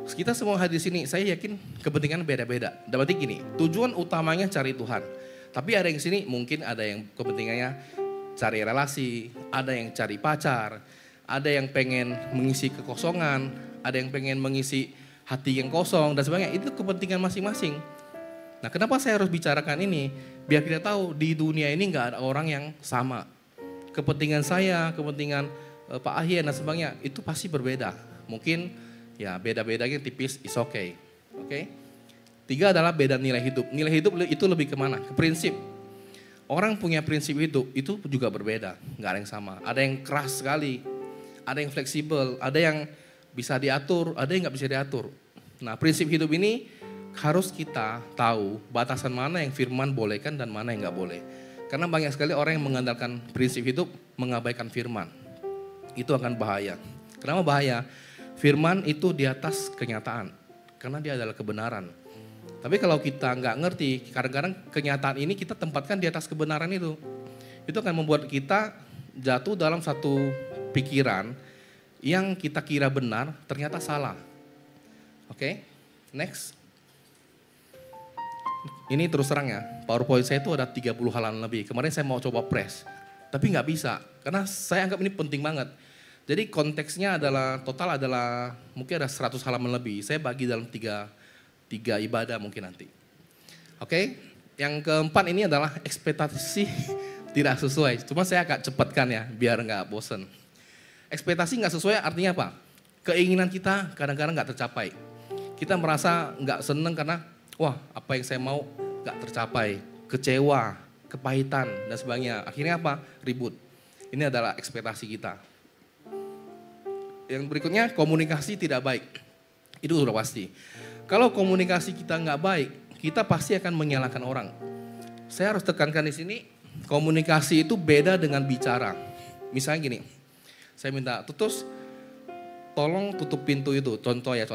Kita semua hadir di sini, saya yakin kepentingan beda-beda. Dalam arti gini, tujuan utamanya cari Tuhan. Tapi ada yang sini mungkin ada yang kepentingannya cari relasi, ada yang cari pacar, ada yang pengen mengisi kekosongan, ada yang pengen mengisi hati yang kosong dan sebagainya. Itu kepentingan masing-masing. Nah, kenapa saya harus bicarakan ini? Biar kita tahu di dunia ini nggak ada orang yang sama. Kepentingan saya, kepentingan Pak Ahien dan sebagainya itu pasti berbeda. Mungkin ya beda-bedanya tipis, is okay. Oke. 3 adalah beda nilai hidup. Nilai hidup itu lebih kemana? Ke prinsip. Orang punya prinsip hidup itu juga berbeda, nggak ada yang sama. Ada yang keras sekali, ada yang fleksibel, ada yang bisa diatur, ada yang nggak bisa diatur. Nah, prinsip hidup ini harus kita tahu batasan mana yang firman bolehkan dan mana yang nggak boleh. Karena banyak sekali orang yang mengandalkan prinsip hidup, mengabaikan firman. Itu akan bahaya. Kenapa bahaya? Firman itu di atas kenyataan, karena dia adalah kebenaran. Tapi kalau kita nggak ngerti, kadang-kadang kenyataan ini kita tempatkan di atas kebenaran itu. Itu akan membuat kita jatuh dalam satu pikiran yang kita kira benar, ternyata salah. Oke, next. Ini terus terang ya, PowerPoint saya itu ada 30 halaman lebih. Kemarin saya mau coba press, tapi nggak bisa. Karena saya anggap ini penting banget. Jadi konteksnya adalah, total adalah mungkin ada 100 halaman lebih. Saya bagi dalam tiga ibadah mungkin nanti. Oke, yang keempat ini adalah ekspektasi tidak sesuai. Cuma saya agak cepatkan ya, biar nggak bosen. Ekspektasi nggak sesuai artinya apa? Keinginan kita kadang-kadang nggak tercapai. Kita merasa nggak seneng karena, wah apa yang saya mau nggak tercapai. Kecewa, kepahitan dan sebagainya. Akhirnya apa? Ribut. Ini adalah ekspektasi kita. Yang berikutnya komunikasi tidak baik. Itu sudah pasti. Kalau komunikasi kita nggak baik, kita pasti akan menyalahkan orang. Saya harus tekankan di sini, komunikasi itu beda dengan bicara. Misalnya gini, saya minta Tutus, tolong tutup pintu itu. Contoh ya,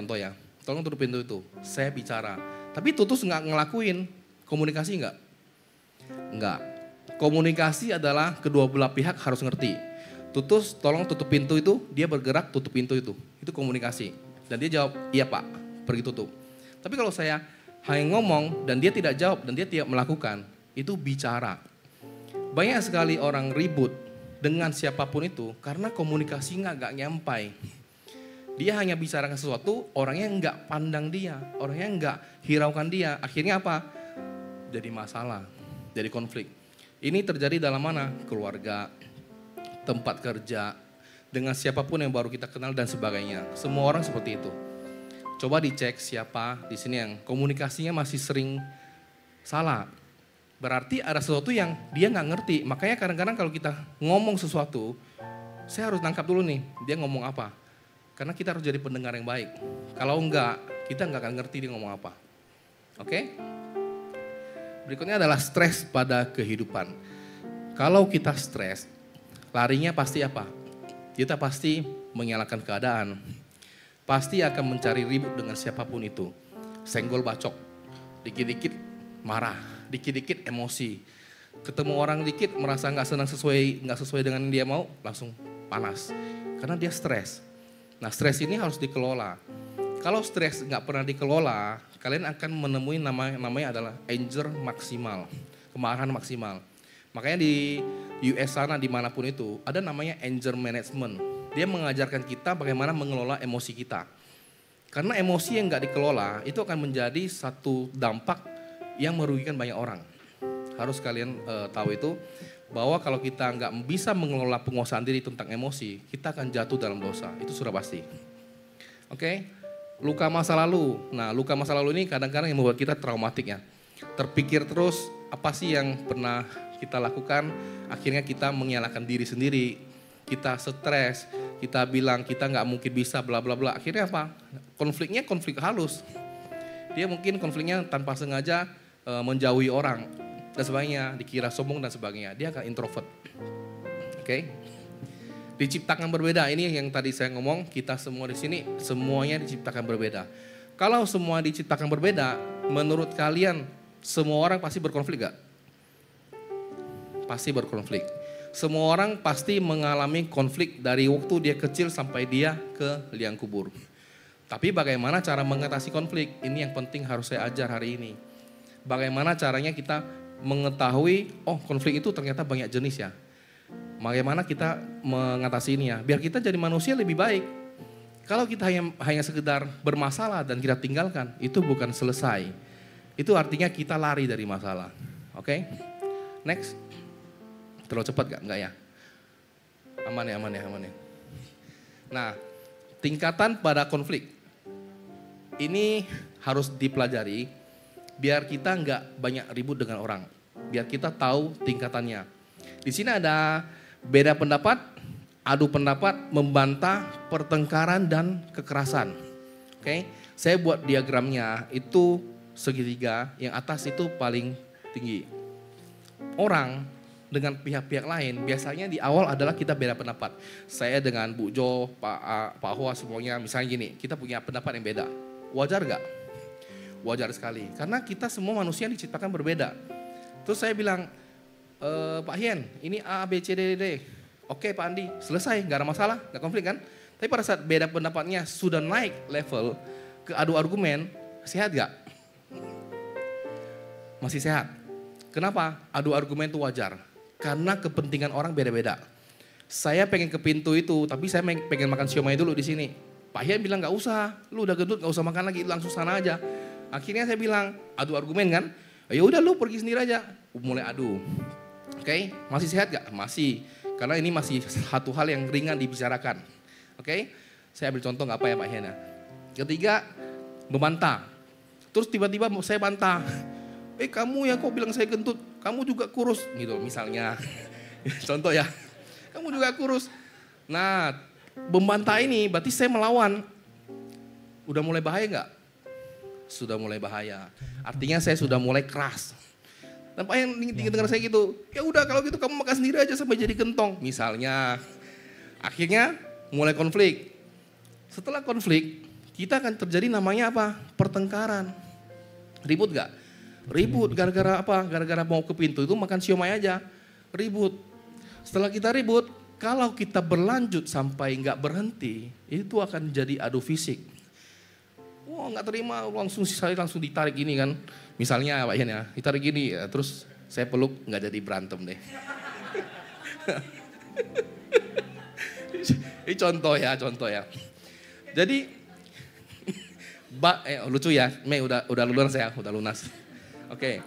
tolong tutup pintu itu. Saya bicara, tapi Tutus nggak ngelakuin, komunikasi nggak? Nggak. Komunikasi adalah kedua belah pihak harus ngerti. Tutus, tolong tutup pintu itu, dia bergerak tutup pintu itu. Itu komunikasi. Dan dia jawab, iya Pak, pergi tutup. Tapi kalau saya hanya ngomong dan dia tidak jawab dan dia tidak melakukan, itu bicara. Banyak sekali orang ribut dengan siapapun itu karena komunikasi nggak nyampai. Dia hanya bicarakan sesuatu, orangnya nggak pandang dia, orangnya nggak hiraukan dia. Akhirnya apa? Jadi masalah, jadi konflik. Ini terjadi dalam mana? Keluarga, tempat kerja, dengan siapapun yang baru kita kenal dan sebagainya. Semua orang seperti itu. Coba dicek siapa di sini yang komunikasinya masih sering salah. Berarti ada sesuatu yang dia nggak ngerti. Makanya kadang-kadang kalau kita ngomong sesuatu, saya harus tangkap dulu nih, dia ngomong apa. Karena kita harus jadi pendengar yang baik. Kalau enggak, kita nggak akan ngerti dia ngomong apa. Oke? Berikutnya adalah stres pada kehidupan. Kalau kita stres, larinya pasti apa? Kita pasti menyalahkan keadaan. Pasti akan mencari ribut dengan siapapun itu. Senggol bacok, dikit-dikit marah, dikit-dikit emosi. Ketemu orang dikit merasa nggak sesuai dengan yang dia mau, langsung panas. Karena dia stres. Nah stres ini harus dikelola. Kalau stres nggak pernah dikelola, kalian akan menemui namanya adalah anger maksimal, kemarahan maksimal. Makanya di US sana dimanapun itu ada namanya anger management. Dia mengajarkan kita bagaimana mengelola emosi kita. Karena emosi yang nggak dikelola itu akan menjadi satu dampak yang merugikan banyak orang. Harus kalian tahu itu bahwa kalau kita nggak bisa mengelola penguasaan diri tentang emosi, kita akan jatuh dalam dosa. Itu sudah pasti. Oke, luka masa lalu. Nah, luka masa lalu ini kadang-kadang yang membuat kita traumatik ya. Terpikir terus apa sih yang pernah kita lakukan, akhirnya kita menyalahkan diri sendiri, kita stres, kita bilang kita nggak mungkin bisa bla bla bla. Akhirnya apa? Konfliknya konflik halus. Dia mungkin konfliknya tanpa sengaja menjauhi orang dan sebagainya, dikira sombong dan sebagainya. Dia akan introvert. Oke? Diciptakan berbeda. Ini yang tadi saya ngomong, kita semua di sini semuanya diciptakan berbeda. Kalau semua diciptakan berbeda, menurut kalian semua orang pasti berkonflik gak? Pasti berkonflik. Semua orang pasti mengalami konflik dari waktu dia kecil sampai dia ke liang kubur. Tapi bagaimana cara mengatasi konflik? Ini yang penting harus saya ajar hari ini. Bagaimana caranya kita mengetahui, oh konflik itu ternyata banyak jenis ya. Bagaimana kita mengatasi ini ya? Biar kita jadi manusia lebih baik. Kalau kita hanya sekedar bermasalah dan kita tinggalkan, itu bukan selesai. Itu artinya kita lari dari masalah. Oke? Next. Terlalu cepat gak? Enggak ya? Aman ya. Nah, tingkatan pada konflik. Ini harus dipelajari biar kita nggak banyak ribut dengan orang. Biar kita tahu tingkatannya. Di sini ada beda pendapat, adu pendapat, membantah, pertengkaran, dan kekerasan. Oke, saya buat diagramnya itu segitiga, yang atas itu paling tinggi. Orang dengan pihak-pihak lain biasanya di awal adalah kita beda pendapat. Saya dengan Bu Jo, Pak Hoa semuanya misalnya gini, kita punya pendapat yang beda. Wajar gak? Wajar sekali. Karena kita semua manusia diciptakan berbeda. Terus saya bilang, Pak Hien, ini A, B, C, D, D. Oke Pak Andi, selesai, gak ada masalah, gak konflik kan? Tapi pada saat beda pendapatnya sudah naik level ke adu argumen, sehat gak? Masih sehat. Kenapa? Adu argumen itu wajar. Karena kepentingan orang beda-beda. Saya pengen ke pintu itu, tapi saya pengen makan siomay dulu di sini. Pak Hien bilang gak usah, lu udah gendut gak usah makan lagi, langsung sana aja. Akhirnya saya bilang, adu argumen kan? Ya udah lu pergi sendiri aja. Mulai adu. Oke, masih sehat gak? Masih. Karena ini masih satu hal yang ringan dibicarakan. Oke, saya ambil contoh gak apa ya Pak Hien ya. Ketiga, membantah. Terus tiba-tiba saya bantah. Kamu ya kok bilang saya gendut, kamu juga kurus gitu misalnya. Contoh ya, kamu juga kurus. Nah, membantah ini berarti saya melawan. Udah mulai bahaya gak? Sudah mulai bahaya. Artinya saya sudah mulai keras. Dan Pak yang dengar saya gitu, ya udah kalau gitu kamu makan sendiri aja sampai jadi gentong. Misalnya, akhirnya mulai konflik. Setelah konflik, kita akan terjadi namanya apa? Pertengkaran. Ribut gak? Ribut gara-gara apa? Gara-gara mau ke pintu itu makan siomay aja. Ribut. Setelah kita ribut, kalau kita berlanjut sampai nggak berhenti, itu akan jadi adu fisik. Wah nggak terima, saya langsung ditarik gini kan. Misalnya Pak Ian ya, ditarik gini, ya, terus saya peluk nggak jadi berantem deh. Ini contoh ya. Jadi, lucu ya, Mei udah lunas ya, udah lunas. Oke.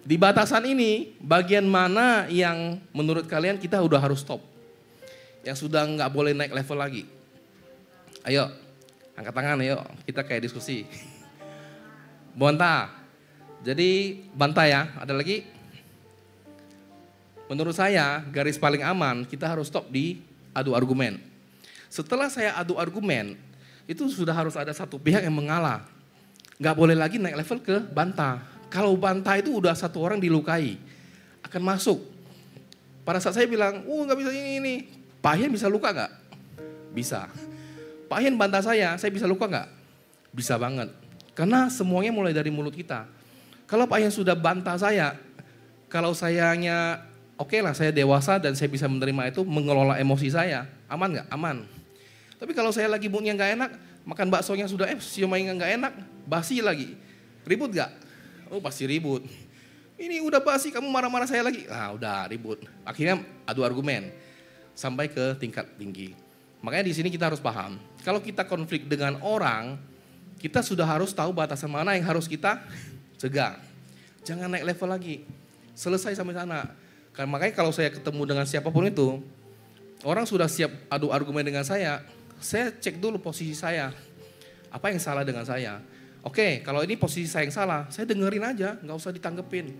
Di batasan ini, bagian mana yang menurut kalian kita udah harus stop? Yang sudah nggak boleh naik level lagi? Ayo, angkat tangan ayo, kita kayak diskusi. Bantah. Jadi bantah ya, ada lagi? Menurut saya garis paling aman kita harus stop di adu argumen. Setelah saya adu argumen, itu sudah harus ada satu pihak yang mengalah. Nggak boleh lagi naik level ke bantah. Kalau bantah itu udah satu orang dilukai, akan masuk. Pada saat saya bilang, nggak bisa ini. Pak Hien bisa luka nggak? Bisa. Pak Hien bantah saya bisa luka nggak? Bisa banget. Karena semuanya mulai dari mulut kita. Kalau Pak Hien sudah bantah saya, kalau sayanya oke lah saya dewasa dan saya bisa menerima itu, mengelola emosi saya, aman nggak? Aman. Tapi kalau saya lagi moodnya nggak enak, makan baksonya sudah siomay nggak enak, basi lagi. Ribut nggak? Oh pasti ribut. Ini udah basi, kamu marah-marah saya lagi. Udah ribut. Akhirnya adu argumen sampai ke tingkat tinggi. Makanya di sini kita harus paham. Kalau kita konflik dengan orang, kita sudah harus tahu batasan mana yang harus kita cegah. Jangan naik level lagi. Selesai sampai sana. Karena makanya kalau saya ketemu dengan siapapun itu, orang sudah siap adu argumen dengan saya cek dulu posisi saya. Apa yang salah dengan saya? Oke, kalau ini posisi saya yang salah, saya dengerin aja, nggak usah ditanggepin.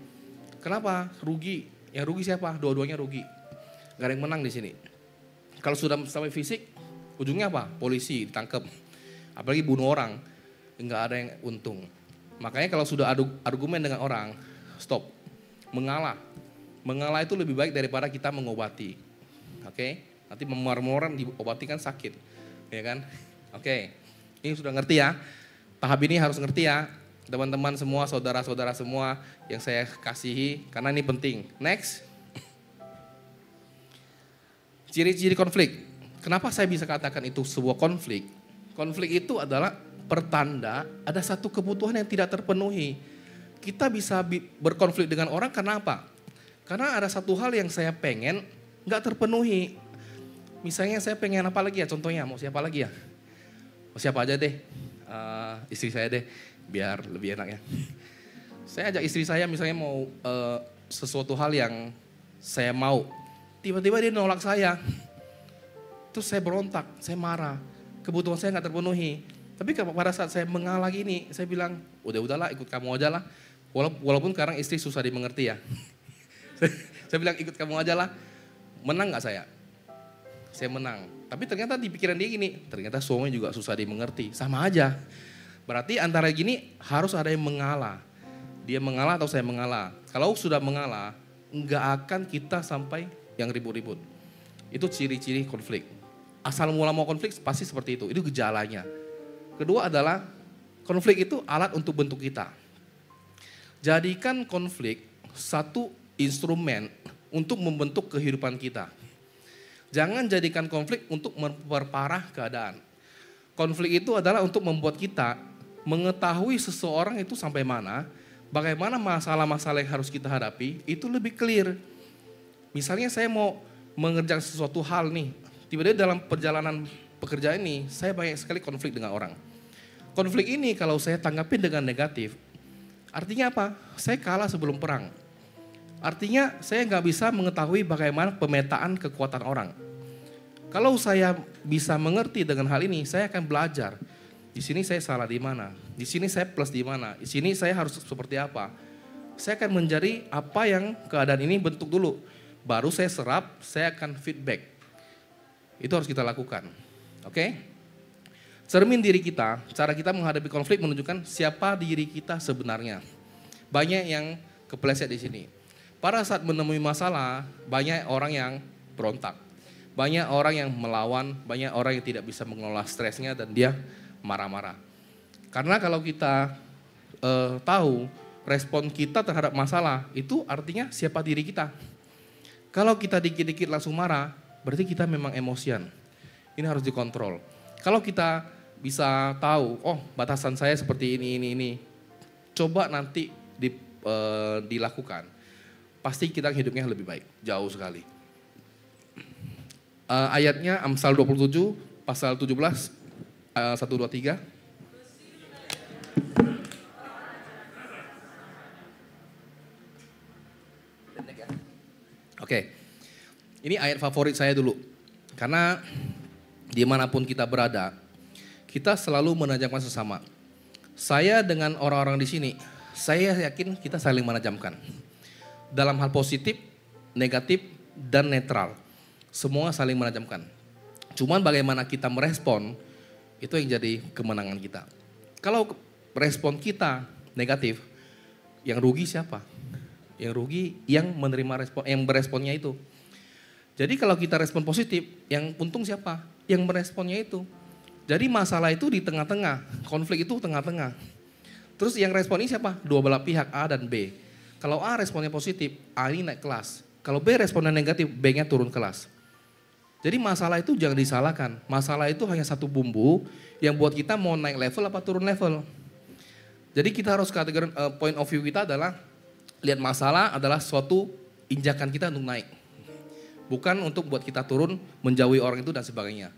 Kenapa? Rugi. Yang rugi siapa? Dua-duanya rugi. Gak ada yang menang di sini. Kalau sudah sampai fisik, ujungnya apa? Polisi ditangkap. Apalagi bunuh orang, nggak ada yang untung. Makanya kalau sudah adu argumen dengan orang, stop. Mengalah. Mengalah itu lebih baik daripada kita mengobati. Oke? Nanti memar-maran diobati kan sakit. Ya kan? Oke. Ini sudah ngerti ya? Tahap ini harus ngerti ya, teman-teman semua, saudara-saudara semua yang saya kasihi, karena ini penting. Next. Ciri-ciri konflik. Kenapa saya bisa katakan itu sebuah konflik? Konflik itu adalah pertanda ada satu kebutuhan yang tidak terpenuhi. Kita bisa berkonflik dengan orang karena apa? Karena ada satu hal yang saya pengen nggak terpenuhi. Misalnya saya pengen apa lagi ya, contohnya mau siapa lagi ya? Mau siapa aja deh, istri saya deh, biar lebih enak ya. Saya ajak istri saya misalnya mau sesuatu hal yang saya mau, tiba-tiba dia nolak saya. Terus saya berontak, saya marah, kebutuhan saya nggak terpenuhi. Tapi pada saat saya mengalah gini, saya bilang, udahlah ikut kamu aja lah. Walaupun sekarang istri susah dimengerti ya. Saya bilang ikut kamu aja lah, menang nggak saya? Saya menang. Tapi ternyata di pikiran dia gini, ternyata suami juga susah dimengerti. Sama aja. Berarti antara gini harus ada yang mengalah. Dia mengalah atau saya mengalah. Kalau sudah mengalah, nggak akan kita sampai yang ribut-ribut. Itu ciri-ciri konflik. Asal mula mau konflik pasti seperti itu gejalanya. Kedua adalah konflik itu alat untuk bentuk kita. Jadikan konflik satu instrumen untuk membentuk kehidupan kita. Jangan jadikan konflik untuk memperparah keadaan. Konflik itu adalah untuk membuat kita mengetahui seseorang itu sampai mana, bagaimana masalah-masalah yang harus kita hadapi, itu lebih clear. Misalnya saya mau mengerjakan sesuatu hal nih, tiba-tiba dalam perjalanan pekerjaan ini, saya banyak sekali konflik dengan orang. Konflik ini kalau saya tanggapi dengan negatif, artinya apa? Saya kalah sebelum perang. Artinya saya nggak bisa mengetahui bagaimana pemetaan kekuatan orang. Kalau saya bisa mengerti dengan hal ini, saya akan belajar. Di sini saya salah di mana, di sini saya plus di mana, di sini saya harus seperti apa. Saya akan mencari apa yang keadaan ini bentuk dulu. Baru saya serap, saya akan feedback. Itu harus kita lakukan. Oke? Cermin diri kita, cara kita menghadapi konflik menunjukkan siapa diri kita sebenarnya. Banyak yang kepleset di sini. Pada saat menemui masalah, banyak orang yang berontak. Banyak orang yang melawan, banyak orang yang tidak bisa mengelola stresnya dan dia marah-marah. Karena kalau kita tahu respon kita terhadap masalah, itu artinya siapa diri kita. Kalau kita dikit-dikit langsung marah, berarti kita memang emosian. Ini harus dikontrol. Kalau kita bisa tahu, oh batasan saya seperti ini. Coba nanti dilakukan. Pasti kita hidupnya lebih baik, jauh sekali. Ayatnya Amsal 27, pasal 17, 1, 2, 3. Oke, ini ayat favorit saya dulu. Karena dimanapun kita berada, kita selalu menajamkan sesama. Saya dengan orang-orang di sini, saya yakin kita saling menajamkan. Dalam hal positif, negatif, dan netral. Semua saling menajamkan. Cuman bagaimana kita merespon, itu yang jadi kemenangan kita. Kalau respon kita negatif, yang rugi siapa? Yang rugi yang menerima respon, yang beresponnya itu. Jadi kalau kita respon positif, yang untung siapa? Yang meresponnya itu. Jadi masalah itu di tengah-tengah, konflik itu tengah-tengah. Terus yang respon ini siapa? Dua belah pihak, A dan B. Kalau A responnya positif, A ini naik kelas. Kalau B responnya negatif, B-nya turun kelas. Jadi masalah itu jangan disalahkan. Masalah itu hanya satu bumbu yang buat kita mau naik level apa turun level. Jadi kita harus kategori point of view kita adalah lihat masalah adalah suatu injakan kita untuk naik. Bukan untuk buat kita turun, menjauhi orang itu dan sebagainya.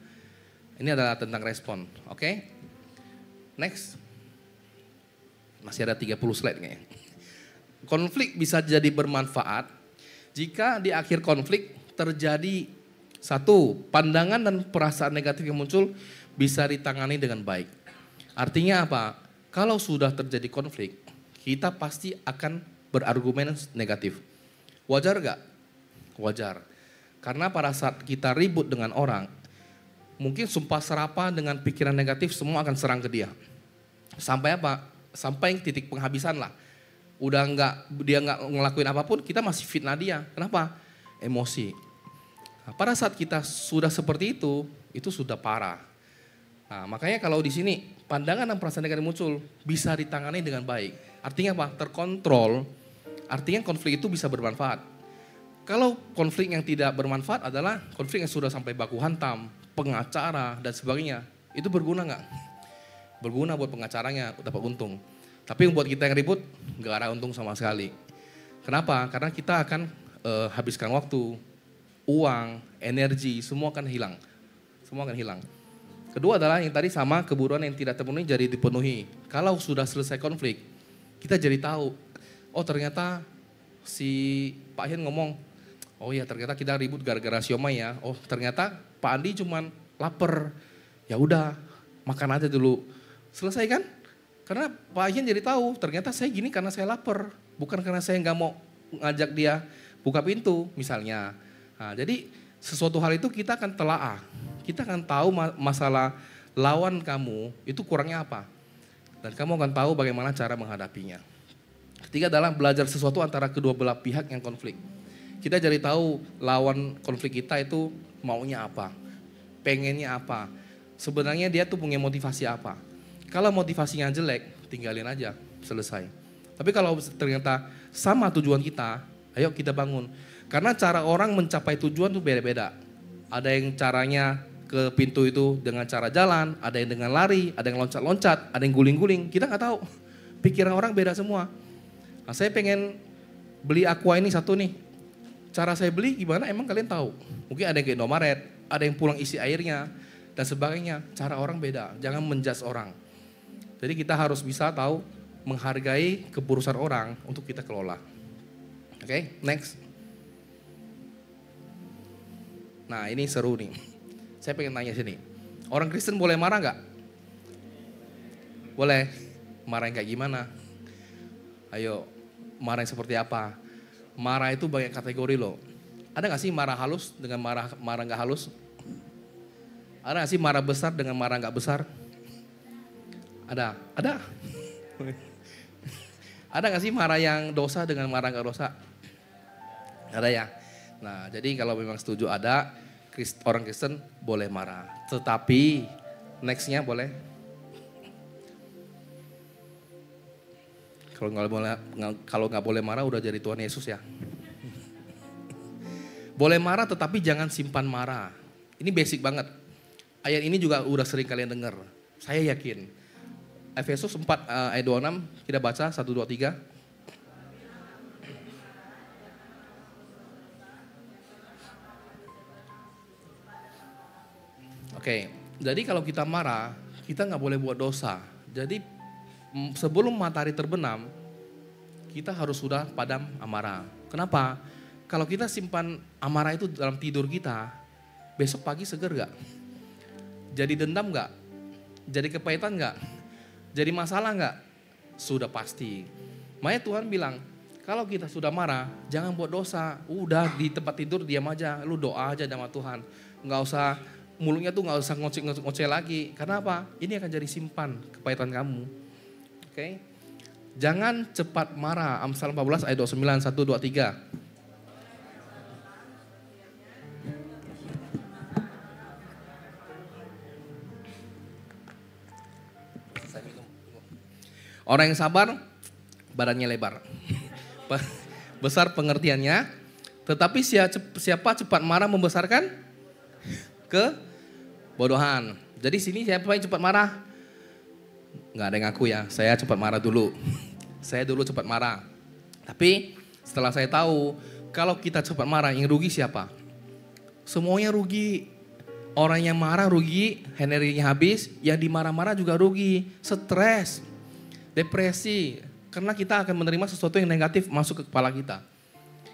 Ini adalah tentang respon, oke? Next. Masih ada 30 slide kayaknya. Konflik bisa jadi bermanfaat jika di akhir konflik terjadi satu, pandangan dan perasaan negatif yang muncul bisa ditangani dengan baik. Artinya apa? Kalau sudah terjadi konflik, kita pasti akan berargumen negatif. Wajar gak? Wajar. Karena pada saat kita ribut dengan orang, mungkin sumpah serapah dengan pikiran negatif semua akan serang ke dia. Sampai apa? Sampai titik penghabisan lah. Udah dia nggak ngelakuin apapun, kita masih fitnah dia. Kenapa? Emosi. Nah, pada saat kita sudah seperti itu sudah parah. Nah, makanya kalau di sini pandangan dan perasaan negatif muncul bisa ditangani dengan baik. Artinya apa? Terkontrol. Artinya konflik itu bisa bermanfaat. Kalau konflik yang tidak bermanfaat adalah konflik yang sudah sampai baku hantam, pengacara dan sebagainya. Itu berguna nggak? Berguna buat pengacaranya, dapat untung. Tapi buat kita yang ribut, nggak ada untung sama sekali. Kenapa? Karena kita akan habiskan waktu, uang, energi, semua akan hilang. Semua akan hilang. Kedua adalah yang tadi sama, keburuan yang tidak terpenuhi jadi dipenuhi. Kalau sudah selesai konflik, kita jadi tahu, oh ternyata si Pak Hen ngomong, oh ya ternyata kita ribut gara-gara siomay ya. Oh ternyata Pak Andi cuman lapar. Ya udah, makan aja dulu. Selesai kan? Karena Pak Hen jadi tahu, ternyata saya gini karena saya lapar. Bukan karena saya nggak mau ngajak dia buka pintu misalnya. Nah, jadi sesuatu hal itu kita akan telaah. Kita akan tahu masalah lawan kamu itu kurangnya apa. Dan kamu akan tahu bagaimana cara menghadapinya. Ketiga adalah belajar sesuatu antara kedua belah pihak yang konflik. Kita jadi tahu lawan konflik kita itu maunya apa. Pengennya apa. Sebenarnya dia tuh punya motivasi apa. Kalau motivasinya jelek, tinggalin aja, selesai. Tapi kalau ternyata sama tujuan kita, ayo kita bangun. Karena cara orang mencapai tujuan tuh beda-beda. Ada yang caranya ke pintu itu dengan cara jalan, ada yang dengan lari, ada yang loncat-loncat, ada yang guling-guling. Kita nggak tahu. Pikiran orang beda semua. Nah, saya pengen beli aqua ini satu nih. Cara saya beli gimana emang kalian tahu. Mungkin ada yang ke Indomaret, ada yang pulang isi airnya, dan sebagainya. Cara orang beda, jangan menjudge orang. Jadi kita harus bisa tahu menghargai keputusan orang untuk kita kelola. Oke, next. Nah ini seru nih. Saya pengen tanya sini. Orang Kristen boleh marah nggak? Boleh. Marah yang kayak gimana? Ayo, marah yang seperti apa? Marah itu banyak kategori loh. Ada nggak sih marah halus dengan marah nggak halus? Ada nggak sih marah besar dengan marah nggak besar? Ada. Ada nggak sih marah yang dosa dengan marah nggak dosa? Ada ya. Nah, jadi kalau memang setuju ada, orang Kristen boleh marah. Tetapi nextnya boleh. Kalau nggak boleh marah udah jadi Tuhan Yesus ya. Boleh marah tetapi jangan simpan marah. Ini basic banget. Ayat ini juga udah sering kalian dengar. Saya yakin. Efesus 4 ayat 26 kita baca 1, 2, 3. Oke, jadi kalau kita marah, kita nggak boleh buat dosa. Jadi sebelum matahari terbenam, kita harus sudah padam amarah. Kenapa? Kalau kita simpan amarah itu dalam tidur kita, besok pagi seger gak? Jadi dendam gak? Jadi kepahitan gak? Jadi masalah gak? Sudah pasti. Makanya Tuhan bilang, kalau kita sudah marah, jangan buat dosa. Udah di tempat tidur diam aja, lu doa aja sama Tuhan. Nggak usah, mulutnya tuh nggak usah ngoceh lagi. Karena apa? Ini akan jadi simpan kepahitan kamu. Oke? Jangan cepat marah. Amsal 14 ayat 29, 1, 2, 3. Orang yang sabar, badannya lebar. Besar pengertiannya, tetapi siapa cepat marah membesarkan kebodohan. Jadi sini siapa yang cepat marah? Nggak ada yang ngaku ya, saya cepat marah dulu. Saya dulu cepat marah. Tapi setelah saya tahu, kalau kita cepat marah, yang rugi siapa? Semuanya rugi. Orang yang marah rugi, energinya habis, yang dimarah-marah juga rugi. Stres. Depresi, karena kita akan menerima sesuatu yang negatif masuk ke kepala kita.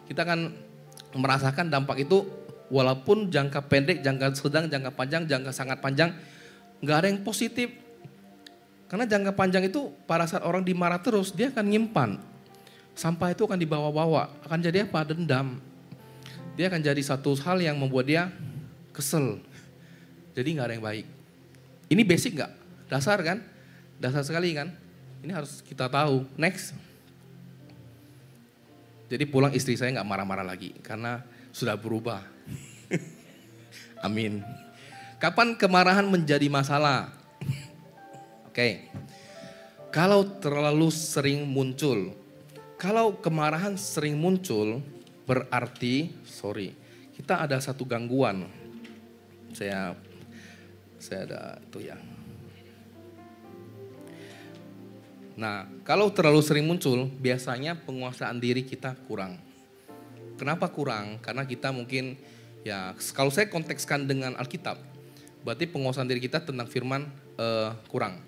Kita akan merasakan dampak itu walaupun jangka pendek, jangka sedang, jangka panjang, jangka sangat panjang. Nggak ada yang positif. Karena jangka panjang itu pada saat orang dimarah terus, dia akan nyimpan. Sampah itu akan dibawa-bawa, akan jadi apa? Dendam. Dia akan jadi satu hal yang membuat dia kesel. Jadi nggak ada yang baik. Ini basic nggak? Dasar kan? Dasar sekali kan? Ini harus kita tahu. Next. Jadi pulang istri saya nggak marah-marah lagi karena sudah berubah. Amin. Kapan kemarahan menjadi masalah? Oke. Kalau terlalu sering muncul. Kalau kemarahan sering muncul berarti, kita ada satu gangguan. Saya ada itu ya. Nah, kalau terlalu sering muncul, biasanya penguasaan diri kita kurang. Kenapa kurang? Karena kita mungkin Ya, kalau saya kontekskan dengan Alkitab, berarti penguasaan diri kita tentang firman kurang.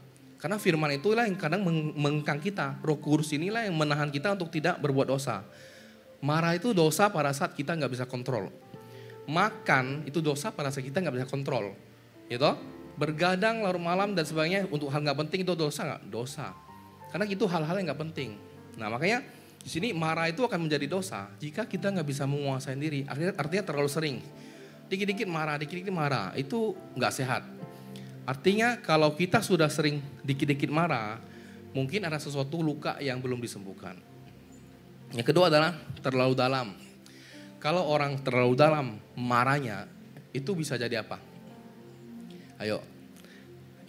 Karena firman itulah yang kadang mengekang kita. Roh Kudus inilah yang menahan kita untuk tidak berbuat dosa. Marah itu dosa pada saat kita nggak bisa kontrol. Makan itu dosa pada saat kita nggak bisa kontrol. Gitu? Bergadang larut malam dan sebagainya untuk hal nggak penting itu dosa nggak? Dosa. Karena itu hal-hal yang nggak penting. Nah makanya di sini marah itu akan menjadi dosa jika kita nggak bisa menguasai diri. Artinya terlalu sering. Dikit-dikit marah, itu nggak sehat. Artinya kalau kita sudah sering dikit-dikit marah, mungkin ada sesuatu luka yang belum disembuhkan. Yang kedua adalah terlalu dalam. Kalau orang terlalu dalam marahnya, itu bisa jadi apa? Ayo,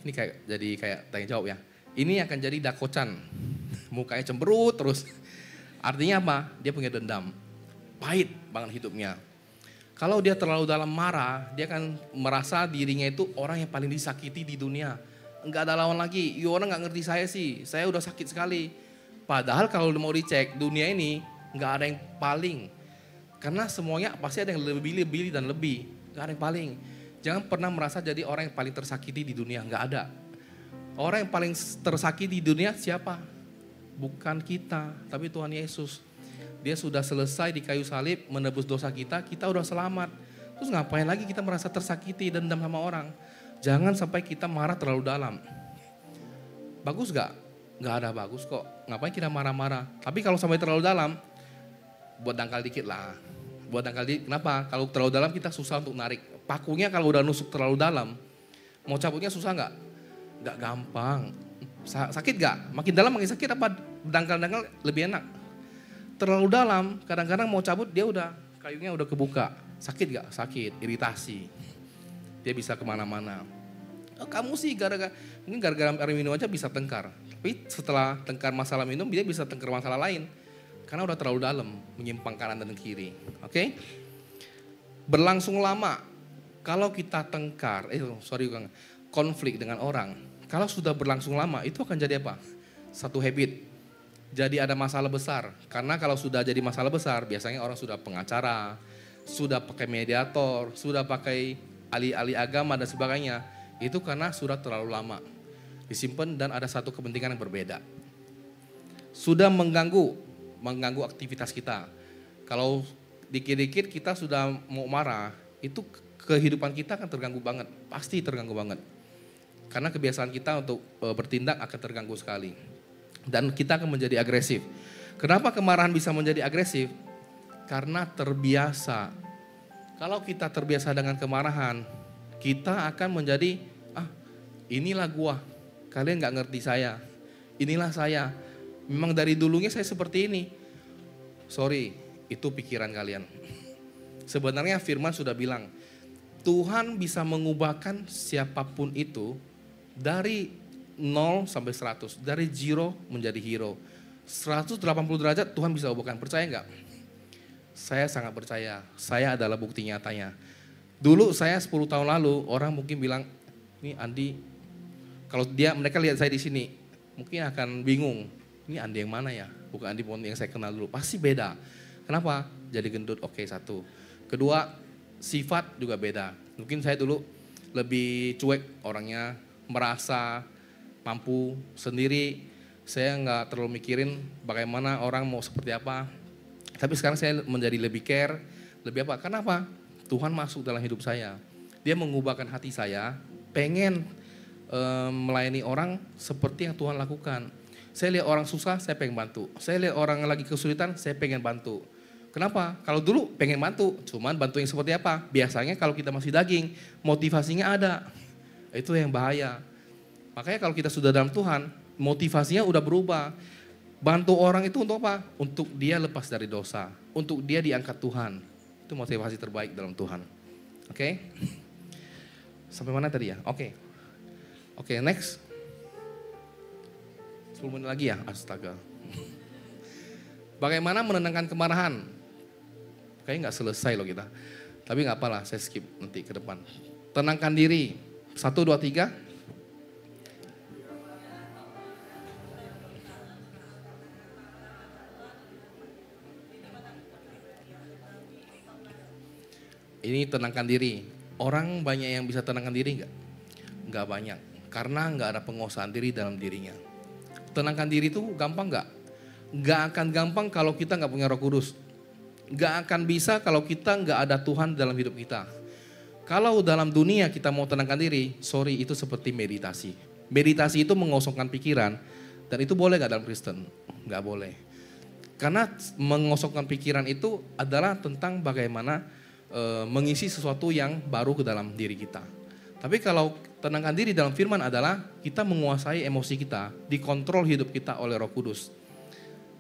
ini kayak tanya jawab ya. Ini akan jadi dakocan, mukanya cemberut terus. Artinya apa? Dia punya dendam, pahit banget hidupnya. Kalau dia terlalu dalam marah, dia akan merasa dirinya itu orang yang paling disakiti di dunia. Enggak ada lawan lagi, orang nggak ngerti saya sih, saya udah sakit sekali. Padahal kalau mau dicek, dunia ini nggak ada yang paling. Karena semuanya pasti ada yang lebih dan lebih, nggak ada yang paling. Jangan pernah merasa jadi orang yang paling tersakiti di dunia, nggak ada. Orang yang paling tersakiti di dunia siapa? Bukan kita, tapi Tuhan Yesus. Dia sudah selesai di kayu salib menebus dosa kita udah selamat. Terus ngapain lagi kita merasa tersakiti, dendam sama orang? Jangan sampai kita marah terlalu dalam. Bagus gak? Gak ada bagus kok. Ngapain kita marah-marah? Tapi kalau sampai terlalu dalam, buat dangkal dikit lah. Buat dangkal dikit, kenapa? Kalau terlalu dalam kita susah untuk narik. Pakunya kalau udah nusuk terlalu dalam, mau cabutnya susah gak? Gak gampang. Sakit gak? Makin dalam makin sakit apa dangkal-dangkal lebih enak? Terlalu dalam, kadang-kadang mau cabut dia udah, kayunya udah kebuka. Sakit gak? Sakit, iritasi. Dia bisa kemana-mana. Oh, kamu sih mungkin gara-gara air minum aja bisa tengkar. Tapi setelah tengkar masalah minum, dia bisa tengkar masalah lain. Karena udah terlalu dalam, menyimpang kanan dan kiri. Oke? Berlangsung lama, kalau kita tengkar, konflik dengan orang, kalau sudah berlangsung lama, itu akan jadi apa? Satu habit. Jadi ada masalah besar, karena kalau sudah jadi masalah besar, biasanya orang sudah pengacara, sudah pakai mediator, sudah pakai ahli-ahli agama dan sebagainya. Itu karena sudah terlalu lama disimpan dan ada satu kepentingan yang berbeda. Sudah mengganggu aktivitas kita. Kalau dikit-dikit kita sudah mau marah, itu kehidupan kita akan terganggu banget, pasti terganggu banget. Karena kebiasaan kita untuk bertindak akan terganggu sekali. Dan kita akan menjadi agresif. Kenapa kemarahan bisa menjadi agresif? Karena terbiasa. Kalau kita terbiasa dengan kemarahan, kita akan menjadi, inilah gua, kalian gak ngerti saya. Inilah saya, memang dari dulunya saya seperti ini. Sorry, itu pikiran kalian. Sebenarnya firman sudah bilang, Tuhan bisa mengubahkan siapapun itu dari 0 sampai 100, dari zero menjadi hero. 180 derajat Tuhan bisa ubahkan, percaya enggak? Saya sangat percaya, saya adalah bukti nyatanya. Dulu saya 10 tahun lalu, orang mungkin bilang, ini Andi, kalau mereka lihat saya di sini, mungkin akan bingung, ini Andi yang mana ya? Bukan Andi yang saya kenal dulu, pasti beda. Kenapa? Jadi gendut, oke, satu. Kedua, sifat juga beda. Mungkin saya dulu lebih cuek orangnya, merasa mampu sendiri, saya nggak terlalu mikirin bagaimana orang mau seperti apa. Tapi sekarang saya menjadi lebih care, lebih apa? Kenapa? Tuhan masuk dalam hidup saya. Dia mengubahkan hati saya, pengen melayani orang seperti yang Tuhan lakukan. Saya lihat orang susah, saya pengen bantu. Saya lihat orang lagi kesulitan, saya pengen bantu. Kenapa? Kalau dulu pengen bantu, cuman bantu yang seperti apa? Biasanya kalau kita masih daging, motivasinya ada. Itu yang bahaya. Makanya kalau kita sudah dalam Tuhan, motivasinya udah berubah. Bantu orang itu untuk apa? Untuk dia lepas dari dosa. Untuk dia diangkat Tuhan. Itu motivasi terbaik dalam Tuhan. Oke? Sampai mana tadi ya? Oke, next. 10 menit lagi ya? Astaga. Bagaimana menenangkan kemarahan? Kayaknya gak selesai loh kita. Tapi gak apalah, saya skip nanti ke depan. Tenangkan diri. 1, 2, 3. Ini tenangkan diri. Orang banyak yang bisa tenangkan diri nggak? Nggak banyak. Karena nggak ada penguasaan diri dalam dirinya. Tenangkan diri itu gampang nggak? Nggak akan gampang kalau kita nggak punya Roh Kudus. Nggak akan bisa kalau kita nggak ada Tuhan dalam hidup kita. Kalau dalam dunia kita mau tenangkan diri, sorry, itu seperti meditasi. Meditasi itu mengosongkan pikiran, dan itu boleh nggak dalam Kristen? Nggak boleh. Karena mengosongkan pikiran itu adalah tentang bagaimana mengisi sesuatu yang baru ke dalam diri kita. Tapi kalau tenangkan diri dalam firman adalah kita menguasai emosi kita, dikontrol hidup kita oleh Roh Kudus.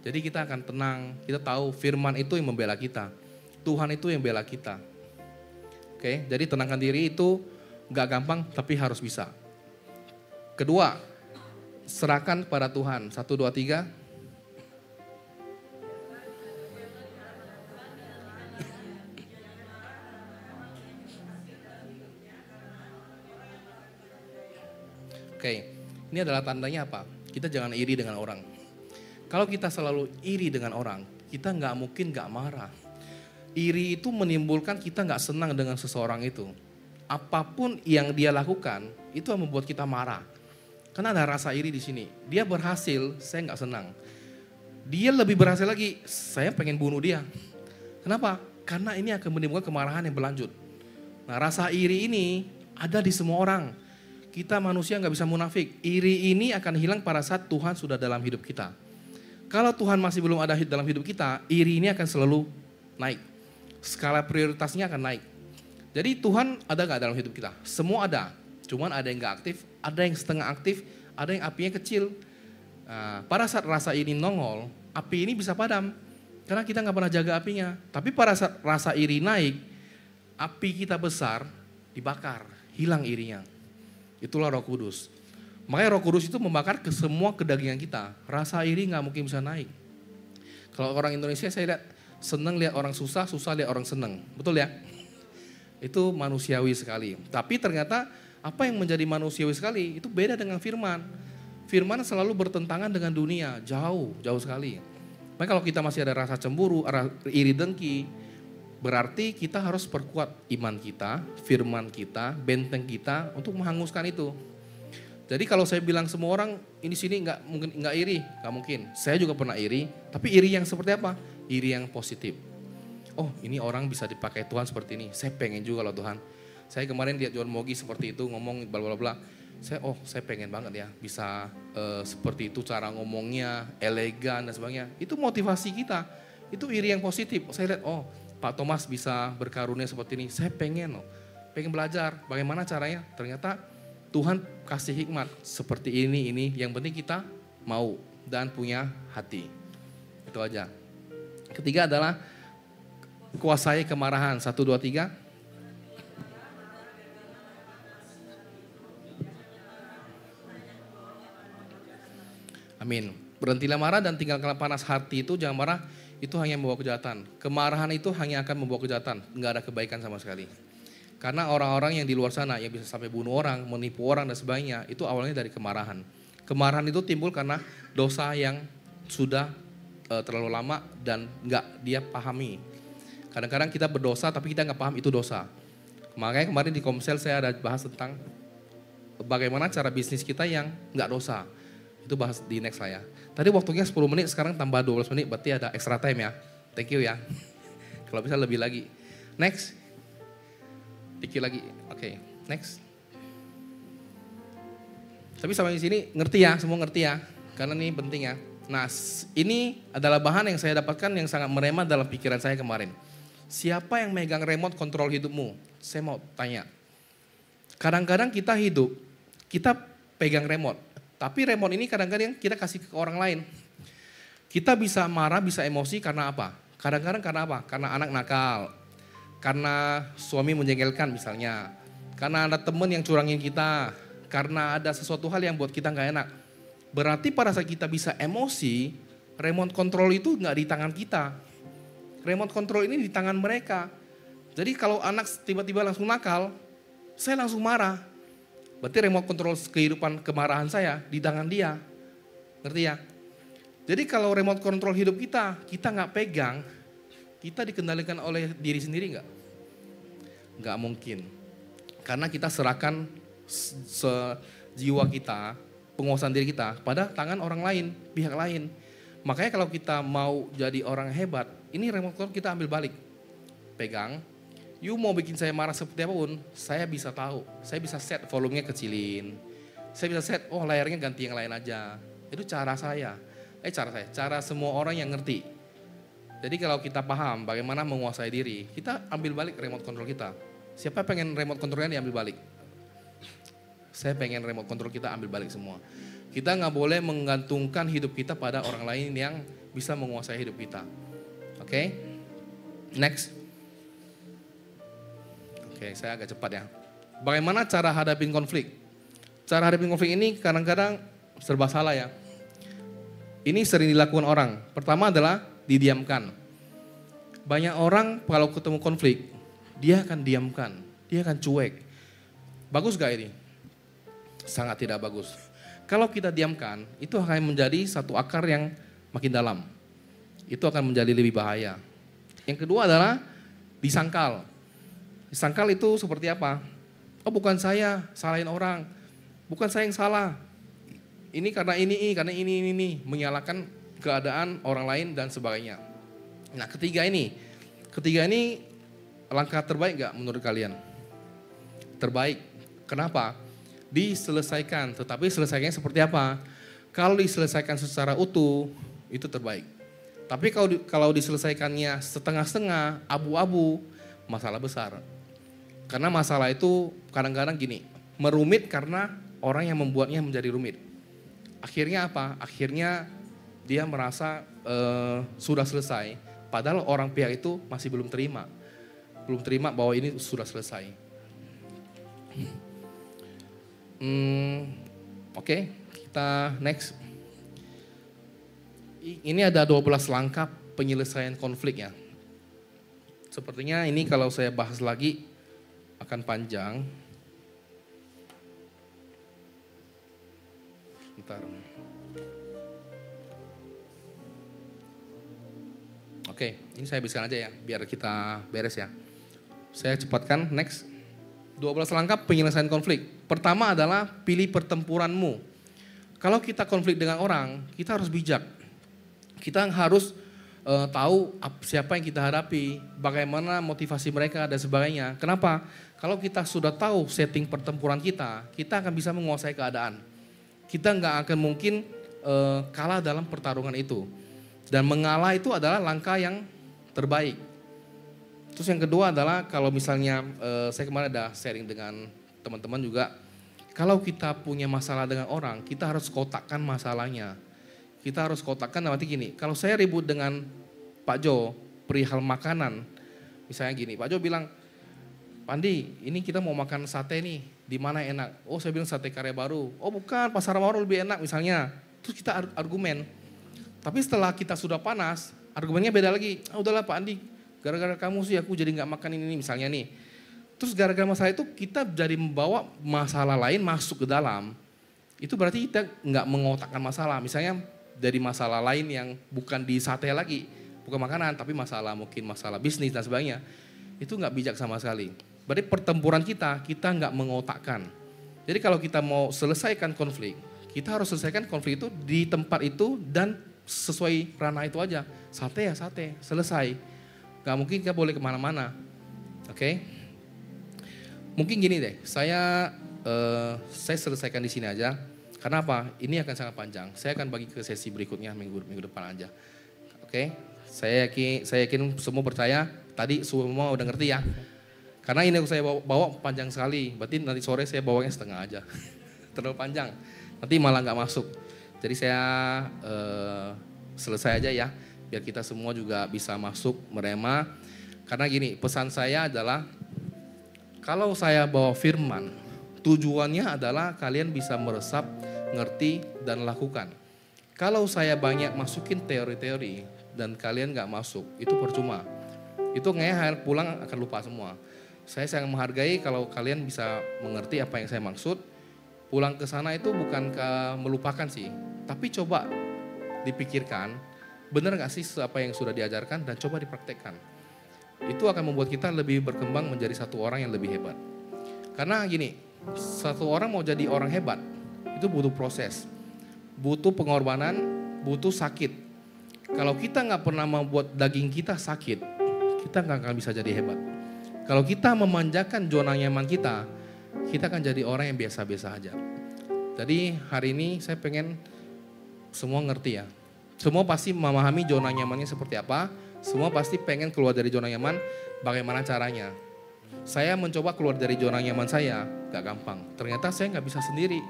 Jadi kita akan tenang, kita tahu firman itu yang membela kita. Tuhan itu yang bela kita. Oke, jadi tenangkan diri itu gak gampang tapi harus bisa. Kedua, serahkan pada Tuhan. 1, 2, 3. Oke, ini adalah tandanya apa? Kita jangan iri dengan orang. Kalau kita selalu iri dengan orang, kita nggak mungkin nggak marah. Iri itu menimbulkan kita nggak senang dengan seseorang itu. Apapun yang dia lakukan, itu yang membuat kita marah. Karena ada rasa iri di sini. Dia berhasil, saya nggak senang. Dia lebih berhasil lagi, saya pengen bunuh dia. Kenapa? Karena ini akan menimbulkan kemarahan yang berlanjut. Nah, rasa iri ini ada di semua orang. Kita manusia nggak bisa munafik. Iri ini akan hilang pada saat Tuhan sudah dalam hidup kita. Kalau Tuhan masih belum ada dalam hidup kita, iri ini akan selalu naik. Skala prioritasnya akan naik. Jadi Tuhan ada nggak dalam hidup kita? Semua ada. Cuman ada yang nggak aktif, ada yang setengah aktif, ada yang apinya kecil. Nah, pada saat rasa ini nongol, api ini bisa padam. Karena kita nggak pernah jaga apinya. Tapi pada saat rasa iri naik, api kita besar, dibakar, hilang irinya. Itulah Roh Kudus. Makanya Roh Kudus itu membakar ke semua kedagingan kita. Rasa iri nggak mungkin bisa naik. Kalau orang Indonesia saya lihat senang lihat orang susah, susah lihat orang senang. Betul ya? Itu manusiawi sekali. Tapi ternyata apa yang menjadi manusiawi sekali itu beda dengan firman. Firman selalu bertentangan dengan dunia, jauh sekali. Makanya kalau kita masih ada rasa cemburu, iri dengki, berarti kita harus perkuat iman kita, firman kita, benteng kita untuk menghanguskan itu. Jadi kalau saya bilang semua orang ini sini nggak iri, nggak mungkin. Saya juga pernah iri, tapi iri yang seperti apa? Iri yang positif. Oh, ini orang bisa dipakai Tuhan seperti ini. Saya pengen juga loh Tuhan. Saya kemarin lihat John Mogi seperti itu ngomong bla bla bla. Saya pengen banget ya bisa seperti itu cara ngomongnya, elegan dan sebagainya. Itu motivasi kita. Itu iri yang positif. Saya lihat Pak Thomas bisa berkarunia seperti ini. Saya pengen belajar bagaimana caranya. Ternyata Tuhan kasih hikmat seperti ini. Yang penting kita mau dan punya hati. Itu aja. Ketiga adalah kuasai kemarahan. 1, 2, 3. Amin. Berhentilah marah dan tinggalkanlah panas hati itu. Jangan marah. Itu hanya membawa kejahatan. Kemarahan itu hanya akan membawa kejahatan. Nggak ada kebaikan sama sekali. Karena orang-orang yang di luar sana yang bisa sampai bunuh orang, menipu orang dan sebagainya, itu awalnya dari kemarahan. Kemarahan itu timbul karena dosa yang sudah terlalu lama dan nggak dia pahami. Kadang-kadang kita berdosa tapi kita nggak paham itu dosa. Makanya kemarin di Komsel saya ada bahas tentang bagaimana cara bisnis kita yang nggak dosa. Itu bahas di next lah ya. Tadi waktunya 10 menit, sekarang tambah 12 menit, berarti ada extra time ya. Thank you ya. Kalau bisa lebih lagi. Next. Dikit lagi. Oke, next. Tapi sampai di sini ngerti ya, semua ngerti ya. Karena ini penting ya. Nah, ini adalah bahan yang saya dapatkan yang sangat merema dalam pikiran saya kemarin. Siapa yang megang remote kontrol hidupmu? Saya mau tanya. Kadang-kadang kita hidup, kita pegang remote. Tapi remote ini kadang-kadang kita kasih ke orang lain. Kita bisa marah, bisa emosi karena apa? Kadang-kadang karena apa? Karena anak nakal. Karena suami menjengkelkan misalnya. Karena ada teman yang curangin kita. Karena ada sesuatu hal yang buat kita gak enak. Berarti pada saat kita bisa emosi, remote control itu gak di tangan kita. Remote control ini di tangan mereka. Jadi kalau anak tiba-tiba langsung nakal, saya langsung marah. Berarti remote control kehidupan kemarahan saya di tangan dia. Ngerti ya? Jadi kalau remote control hidup kita gak pegang, kita dikendalikan oleh diri sendiri gak? Nggak mungkin. Karena kita serahkan jiwa kita, penguasaan diri kita pada tangan orang lain, pihak lain. Makanya kalau kita mau jadi orang hebat, ini remote control kita ambil balik. Pegang, you mau bikin saya marah seperti apapun, saya bisa tahu. Saya bisa set volumenya kecilin. Saya bisa set, oh layarnya ganti yang lain aja. Itu cara saya. Cara semua orang yang ngerti. Jadi kalau kita paham bagaimana menguasai diri, kita ambil balik remote control kita. Siapa pengen remote controlnya diambil balik? Saya pengen remote control kita ambil balik semua. Kita nggak boleh menggantungkan hidup kita pada orang lain yang bisa menguasai hidup kita. Oke? Next. Oke, saya agak cepat ya. Bagaimana cara hadapin konflik? Cara hadapin konflik ini kadang-kadang serba salah ya. Ini sering dilakukan orang. Pertama adalah didiamkan. Banyak orang kalau ketemu konflik, dia akan diamkan, dia akan cuek. Bagus gak ini? Sangat tidak bagus. Kalau kita diamkan, itu akan menjadi satu akar yang makin dalam. Itu akan menjadi lebih bahaya. Yang kedua adalah disangkal. Disangkal itu seperti apa? Oh bukan saya, salahin orang. Bukan saya yang salah. Ini karena ini. Menyalahkan keadaan orang lain dan sebagainya. Nah ketiga ini langkah terbaik gak menurut kalian? Terbaik. Kenapa? Diselesaikan, tetapi selesainya seperti apa? Kalau diselesaikan secara utuh, itu terbaik. Tapi kalau diselesaikannya setengah-setengah, abu-abu, masalah besar. Karena masalah itu kadang-kadang gini, merumit karena orang yang membuatnya menjadi rumit. Akhirnya apa? Akhirnya dia merasa sudah selesai, padahal orang pihak itu masih belum terima bahwa ini sudah selesai. Oke, kita next. Ini ada 12 langkah penyelesaian konflik ya. Sepertinya ini kalau saya bahas lagi akan panjang. Bentar. Oke, ini saya biskan aja ya, biar kita beres ya. Saya cepatkan, next. 12 langkah penyelesaian konflik. Pertama adalah pilih pertempuranmu. Kalau kita konflik dengan orang, kita harus bijak. Kita harus tahu siapa yang kita hadapi, bagaimana motivasi mereka dan sebagainya. Kenapa? Kalau kita sudah tahu setting pertempuran kita akan bisa menguasai keadaan. Kita nggak akan mungkin kalah dalam pertarungan itu. Dan mengalah itu adalah langkah yang terbaik. Terus yang kedua adalah kalau misalnya saya kemarin ada sharing dengan teman-teman juga. Kalau kita punya masalah dengan orang, kita harus kotakkan masalahnya. Kita harus kotakkan nanti gini, kalau saya ribut dengan Pak Jo perihal makanan, misalnya gini, Pak Jo bilang, Pandi ini kita mau makan sate nih, di mana enak? Oh saya bilang sate Karya Baru, oh bukan Pasar Baru lebih enak misalnya. Terus kita argumen, tapi setelah kita sudah panas, argumennya beda lagi. Ah udahlah Pak Andi, gara-gara kamu sih aku jadi gak makan ini misalnya nih. Terus gara-gara masalah itu kita jadi membawa masalah lain masuk ke dalam. Itu berarti kita gak mengotakkan masalah, misalnya dari masalah lain yang bukan di sate lagi, bukan makanan, tapi mungkin masalah bisnis dan sebagainya. Itu nggak bijak sama sekali. Berarti pertempuran kita nggak mengotakkan. Jadi kalau kita mau selesaikan konflik, kita harus selesaikan konflik itu di tempat itu dan sesuai ranah itu aja. Sate ya sate, selesai. Nggak mungkin kita boleh kemana-mana. Oke? Mungkin gini deh, saya selesaikan di sini aja. Karena apa? Ini akan sangat panjang. Saya akan bagi ke sesi berikutnya minggu depan aja. Oke? Saya yakin semua percaya. Tadi semua udah ngerti ya. Karena ini saya bawa panjang sekali. Berarti nanti sore saya bawanya setengah aja. Terlalu panjang. Nanti malah nggak masuk. Jadi saya selesai aja ya. Biar kita semua juga bisa masuk merema. Karena gini, pesan saya adalah kalau saya bawa firman, tujuannya adalah kalian bisa meresap, ngerti, dan lakukan. Kalau saya banyak masukin teori-teori dan kalian gak masuk, itu percuma. Itu ngeher pulang akan lupa semua. Saya sangat menghargai kalau kalian bisa mengerti apa yang saya maksud. Pulang ke sana itu bukan melupakan sih, tapi coba dipikirkan, benar gak sih apa yang sudah diajarkan dan coba dipraktekkan. itu akan membuat kita lebih berkembang menjadi satu orang yang lebih hebat. Karena gini, satu orang mau jadi orang hebat, itu butuh proses, butuh pengorbanan, butuh sakit. Kalau kita nggak pernah membuat daging kita sakit, kita nggak akan bisa jadi hebat. Kalau kita memanjakan zona nyaman kita akan jadi orang yang biasa-biasa aja. Jadi hari ini saya pengen semua ngerti ya. Semua pasti memahami zona nyamannya seperti apa. Semua pasti pengen keluar dari zona nyaman, bagaimana caranya. Saya mencoba keluar dari zona nyaman saya, gak gampang. Ternyata saya gak bisa sendiri.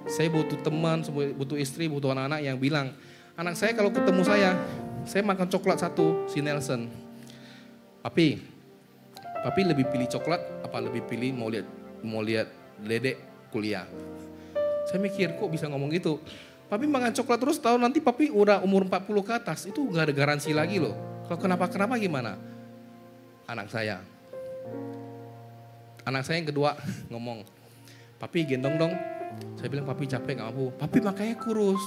Saya butuh teman, butuh istri, butuh anak-anak yang bilang, anak saya kalau ketemu saya makan coklat satu, si Nelson. Papi lebih pilih coklat apa lebih pilih mau lihat dedek kuliah? Saya mikir kok bisa ngomong gitu. Papi makan coklat terus tahu nanti papi udah umur 40 ke atas, itu gak ada garansi lagi loh. Kalau kenapa gimana? Anak saya yang kedua ngomong, papi gendong dong. Saya bilang papi capek gak mampu. Papi makanya kurus.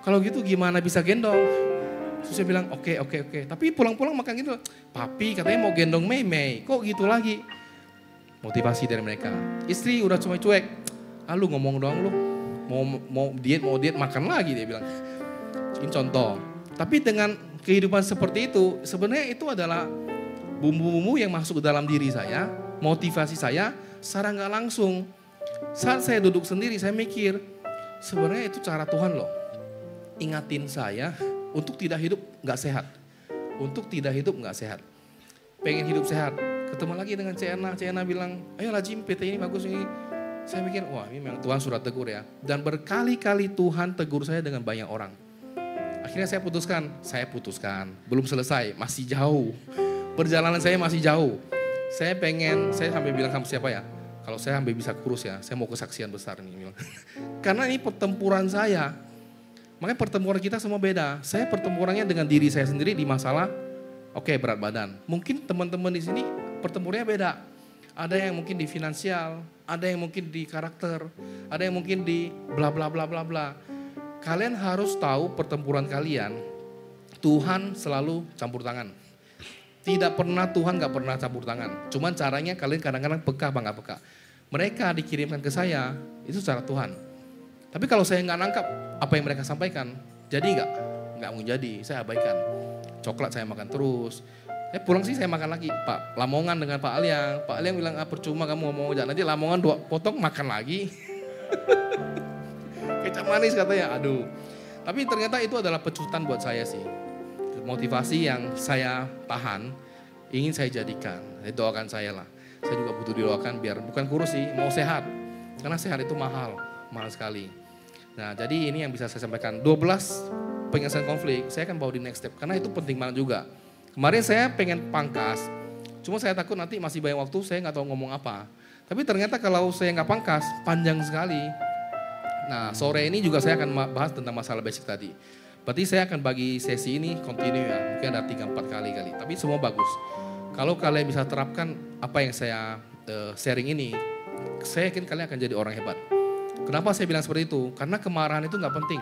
Kalau gitu gimana bisa gendong? Terus saya bilang oke. Tapi pulang-pulang makan gitu. Papi katanya mau gendong Mei. Kok gitu lagi? Motivasi dari mereka. Istri udah cuma cuek. Lu ngomong doang lu. Mau diet makan lagi dia bilang. Ini contoh. Tapi dengan kehidupan seperti itu, sebenarnya itu adalah bumbu-bumbu yang masuk ke dalam diri saya, motivasi saya, secara nggak langsung. Saat saya duduk sendiri, saya mikir, sebenarnya itu cara Tuhan loh. Ingatin saya untuk tidak hidup nggak sehat. Untuk tidak hidup nggak sehat. Pengen hidup sehat. Ketemu lagi dengan Cena bilang, ayolah Jim, PT ini bagus ini. Saya mikir, wah ini memang Tuhan sudah tegur ya. Dan berkali-kali Tuhan tegur saya dengan banyak orang. Akhirnya saya putuskan, belum selesai, masih jauh. Perjalanan saya masih jauh. Saya sampai bilang sama siapa ya, kalau saya sampai bisa kurus ya, saya mau kesaksian besar nih. Karena ini pertempuran saya. Makanya pertempuran kita semua beda. Saya pertempurannya dengan diri saya sendiri di masalah, berat badan. Mungkin teman-teman di sini pertempurannya beda. Ada yang mungkin di finansial, ada yang mungkin di karakter, ada yang mungkin di bla bla bla bla bla. Kalian harus tahu pertempuran kalian, Tuhan selalu campur tangan. Tidak pernah Tuhan gak pernah campur tangan. Cuman caranya kalian kadang-kadang peka apa gak peka. Mereka dikirimkan ke saya, itu cara Tuhan. Tapi kalau saya gak nangkap apa yang mereka sampaikan, jadi gak mau jadi, saya abaikan. Coklat saya makan terus. Pulang sih saya makan lagi. Pak Lamongan dengan Pak Aliang. Pak Aliang bilang, percuma kamu ngomong aja. Nanti Lamongan 2 potong makan lagi. Kecap manis katanya, aduh. Tapi ternyata itu adalah pecutan buat saya sih. Motivasi yang saya tahan, ingin saya jadikan. Doakan saya lah. Saya juga butuh didoakan biar bukan kurus sih, mau sehat. Karena sehat itu mahal sekali. Nah jadi ini yang bisa saya sampaikan. 12 penyelesaian konflik, saya akan bawa di next step. Karena itu penting banget juga. Kemarin saya pengen pangkas, cuma saya takut nanti masih banyak waktu, saya nggak tahu ngomong apa. Tapi ternyata kalau saya nggak pangkas, panjang sekali. Nah sore ini juga saya akan bahas tentang masalah basic tadi. Berarti saya akan bagi sesi ini continue ya, mungkin ada 3-4 kali. Tapi semua bagus. Kalau kalian bisa terapkan apa yang saya sharing ini, saya yakin kalian akan jadi orang hebat. Kenapa saya bilang seperti itu? Karena kemarahan itu nggak penting.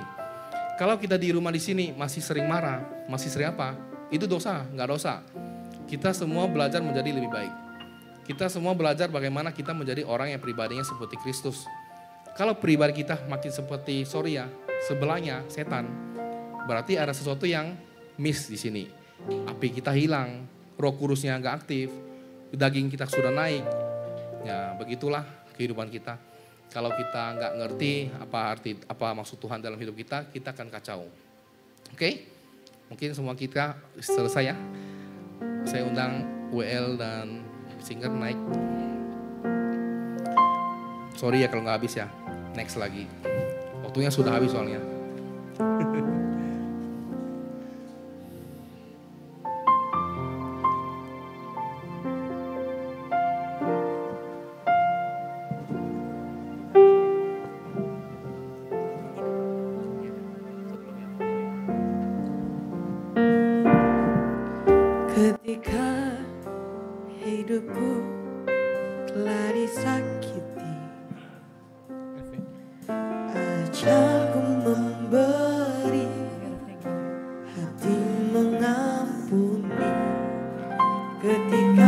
Kalau kita di rumah di sini masih sering marah, masih sering apa? Itu dosa, nggak dosa. Kita semua belajar menjadi lebih baik. Kita semua belajar bagaimana kita menjadi orang yang pribadinya seperti Kristus. Kalau pribadi kita makin seperti sebelahnya setan, berarti ada sesuatu yang miss di sini. Api kita hilang, Roh Kudusnya nggak aktif, daging kita sudah naik. Ya begitulah kehidupan kita. Kalau kita nggak ngerti apa maksud Tuhan dalam hidup kita, kita akan kacau. Oke? Mungkin semua kita selesai ya. Saya undang WL dan singer naik. Sorry ya kalau nggak habis ya. Next lagi. Waktunya sudah habis soalnya. Ketika hidupku telah disakiti, ajarku memberi, hati mengampuni. Ketika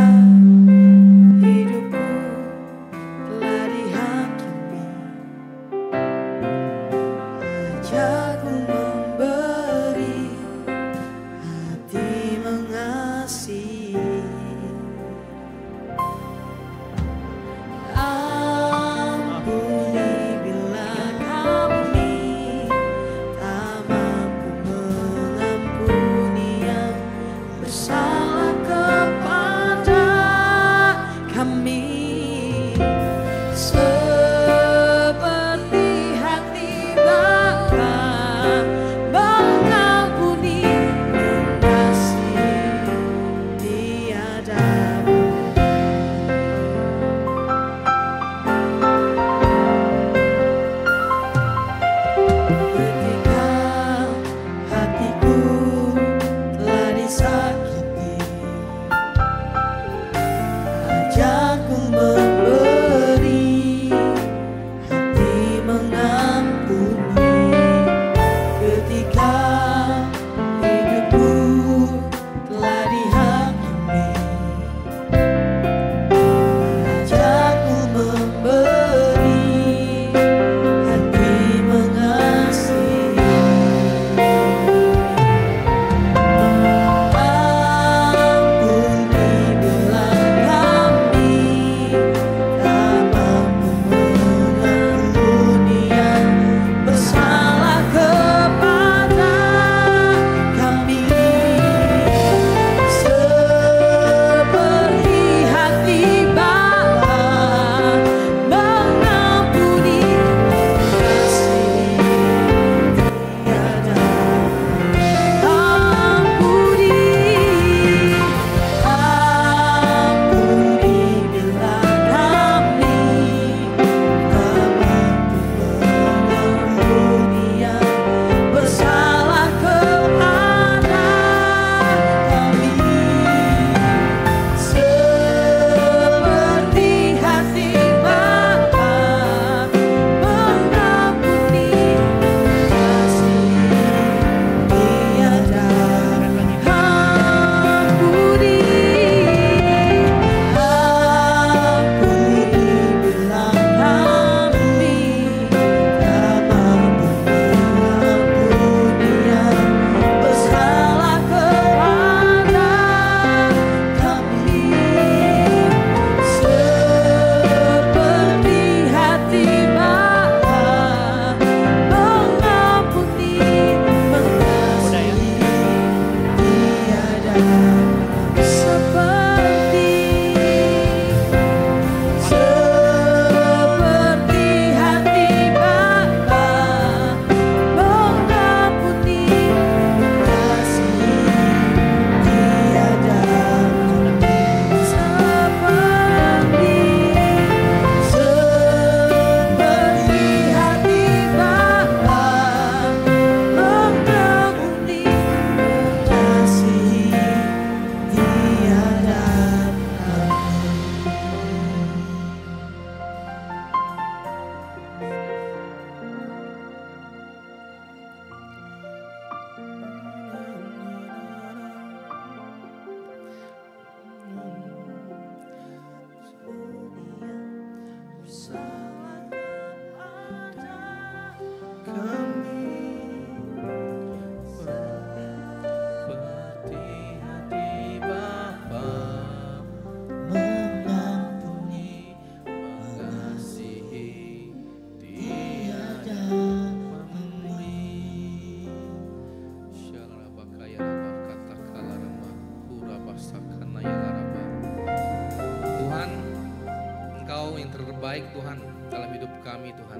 baik Tuhan dalam hidup kami Tuhan.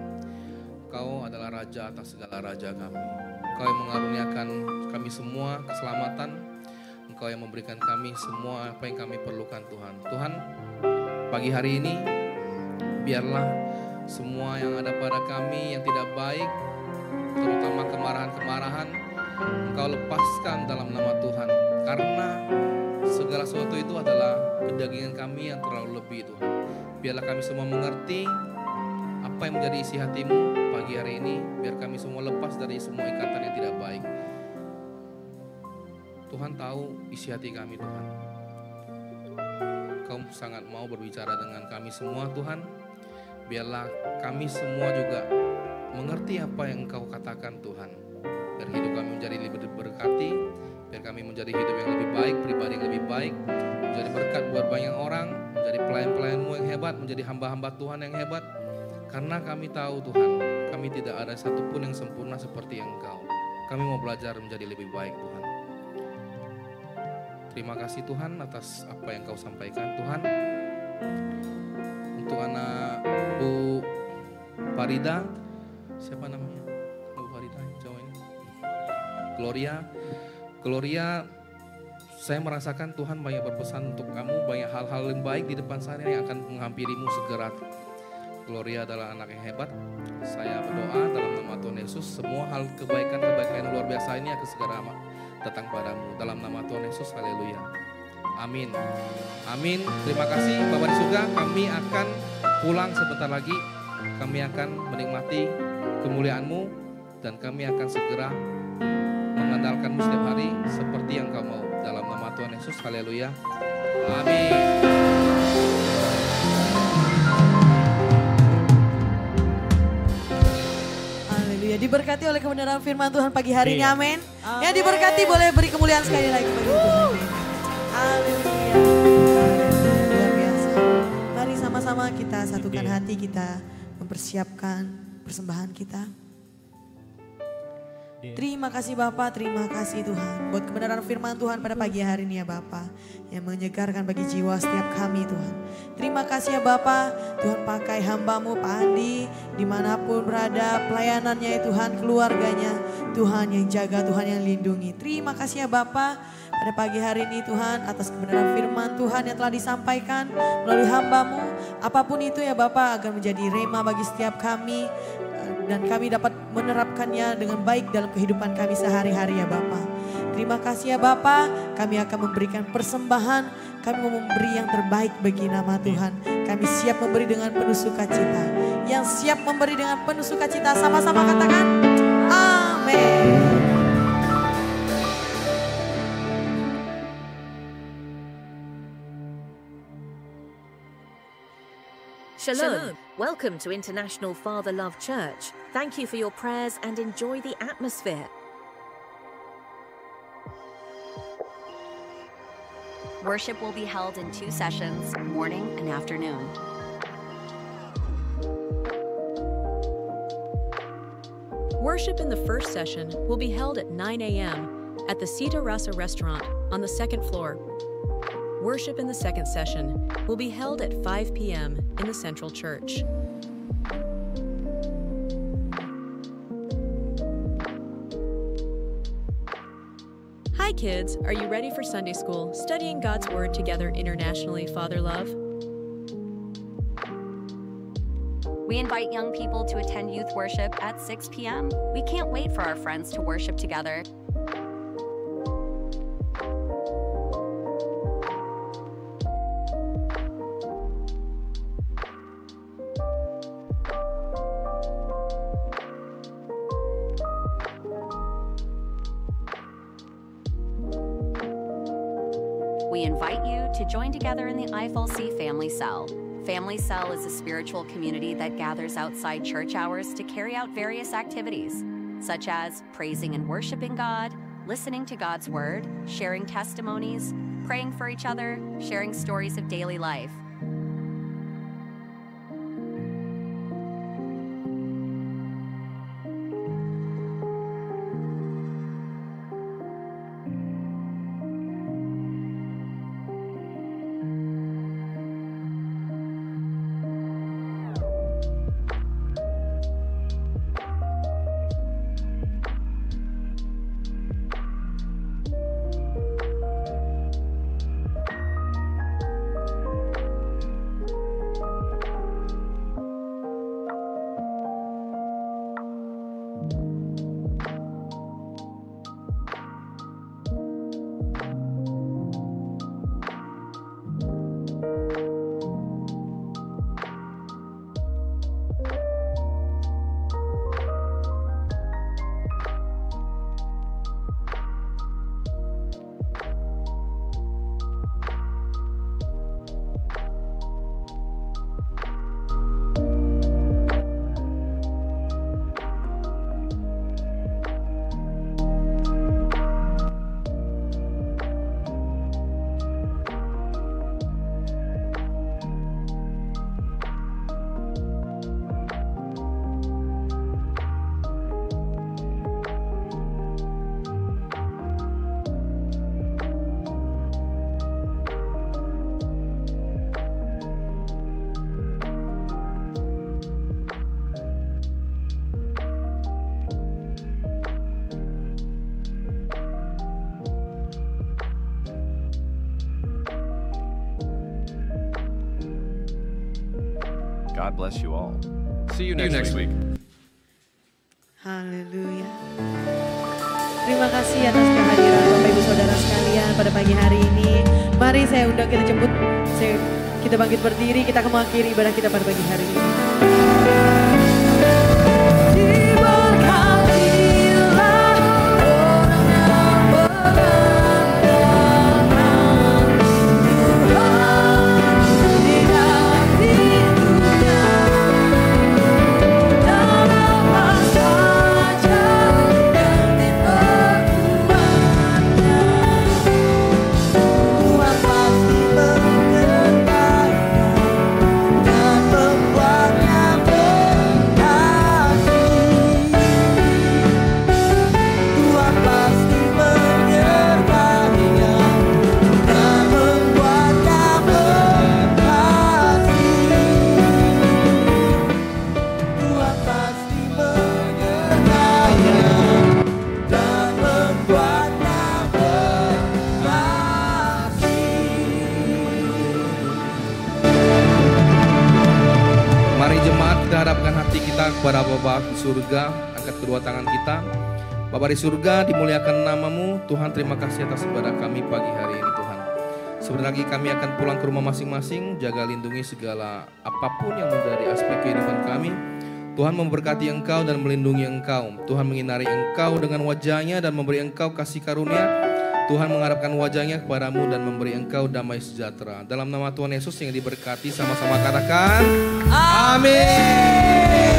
Engkau adalah Raja atas segala raja kami. Engkau yang mengaruniakan kami semua keselamatan. Engkau yang memberikan kami semua apa yang kami perlukan Tuhan. Tuhan, pagi hari ini biarlah semua yang ada pada kami yang tidak baik, terutama kemarahan-kemarahan, Engkau lepaskan dalam nama Tuhan. Karena segala sesuatu itu adalah kedagingan kami yang terlalu lebih Tuhan. Biarlah kami semua mengerti apa yang menjadi isi hatimu pagi hari ini. Biar kami semua lepas dari semua ikatan yang tidak baik. Tuhan tahu isi hati kami Tuhan. Kau sangat mau berbicara dengan kami semua Tuhan. Biarlah kami semua juga mengerti apa yang Engkau katakan Tuhan. Biar hidup kami menjadi lebih diberkati. Biar kami menjadi hidup yang lebih baik, pribadi yang lebih baik. Menjadi berkat buat banyak orang. Menjadi pelayan-pelayan-Mu yang hebat. Menjadi hamba-hamba Tuhan yang hebat. Karena kami tahu Tuhan, kami tidak ada satupun yang sempurna seperti Engkau. Kami mau belajar menjadi lebih baik Tuhan. Terima kasih Tuhan atas apa yang Kau sampaikan Tuhan. Untuk anak Bu Farida, siapa namanya? Bu Farida yang cowok ini. Gloria, saya merasakan Tuhan banyak berpesan untuk kamu, banyak hal-hal yang baik di depan sana yang akan menghampirimu segera. Gloria adalah anak yang hebat. Saya berdoa dalam nama Tuhan Yesus, semua hal kebaikan-kebaikan yang luar biasa ini akan segera datang padamu. Dalam nama Tuhan Yesus, haleluya. Amin. Amin. Terima kasih Bapak di surga. Kami akan pulang sebentar lagi. Kami akan menikmati kemuliaan-Mu. Dan kami akan segera mengandalkan-Mu setiap hari seperti yang Kau mau. Dalam nama Tuhan Yesus, haleluya. Amin. Haleluya. Diberkati oleh kebenaran firman Tuhan pagi hari ini, amin. Ya diberkati, boleh beri kemuliaan sekali lagi bagi Tuhan. Haleluya. Luar biasa. Mari sama-sama kita satukan hati, kita mempersiapkan persembahan kita. Terima kasih Bapak, terima kasih Tuhan buat kebenaran firman Tuhan pada pagi hari ini ya Bapak, yang menyegarkan bagi jiwa setiap kami Tuhan. Terima kasih ya Bapak, Tuhan pakai hamba-Mu Pak Andi dimanapun berada, pelayanannya ya Tuhan, keluarganya, Tuhan yang jaga, Tuhan yang lindungi. Terima kasih ya Bapak pada pagi hari ini Tuhan atas kebenaran firman Tuhan yang telah disampaikan melalui hamba-Mu. Apapun itu ya Bapak agar menjadi rema bagi setiap kami. Dan kami dapat menerapkannya dengan baik dalam kehidupan kami sehari-hari ya Bapa. Terima kasih ya Bapa, kami akan memberikan persembahan, kami mau memberi yang terbaik bagi nama Tuhan. Kami siap memberi dengan penuh sukacita. Yang siap memberi dengan penuh sukacita sama-sama katakan amin. Shalom. Welcome to International Father Love Church. Thank you for your prayers and enjoy the atmosphere. Worship will be held in 2 sessions, morning and afternoon. Worship in the first session will be held at 9 a.m. at the Sita Rasa restaurant on the second floor. Worship in the second session will be held at 5 p.m. in the Central Church. Hi kids, are you ready for Sunday school, studying God's Word together internationally, Father Love? We invite young people to attend youth worship at 6 p.m. We can't wait for our friends to worship together. We invite you to join together in the IFLC Family Cell. Family Cell is a spiritual community that gathers outside church hours to carry out various activities, such as praising and worshiping God, listening to God's Word, sharing testimonies, praying for each other, sharing stories of daily life. God bless you all. See you next week. Haleluya. Terima kasih atas kehadiran Bapak Ibu Saudara sekalian pada pagi hari ini. Mari saya undang kita jemput, kita bangkit berdiri, kita akan mengakhiri ibadah kita pada pagi hari ini. Kepada Bapa di surga, angkat kedua tangan kita. Bapa di surga, dimuliakan namamu. Tuhan, terima kasih atas ibadah kami pagi hari ini Tuhan. Sebentar lagi kami akan pulang ke rumah masing-masing. Jaga lindungi segala apapun yang menjadi aspek kehidupan kami. Tuhan memberkati Engkau dan melindungi Engkau. Tuhan menyinari Engkau dengan wajahnya dan memberi Engkau kasih karunia. Tuhan mengharapkan wajahnya kepadamu dan memberi Engkau damai sejahtera. Dalam nama Tuhan Yesus yang diberkati, sama-sama katakan amin.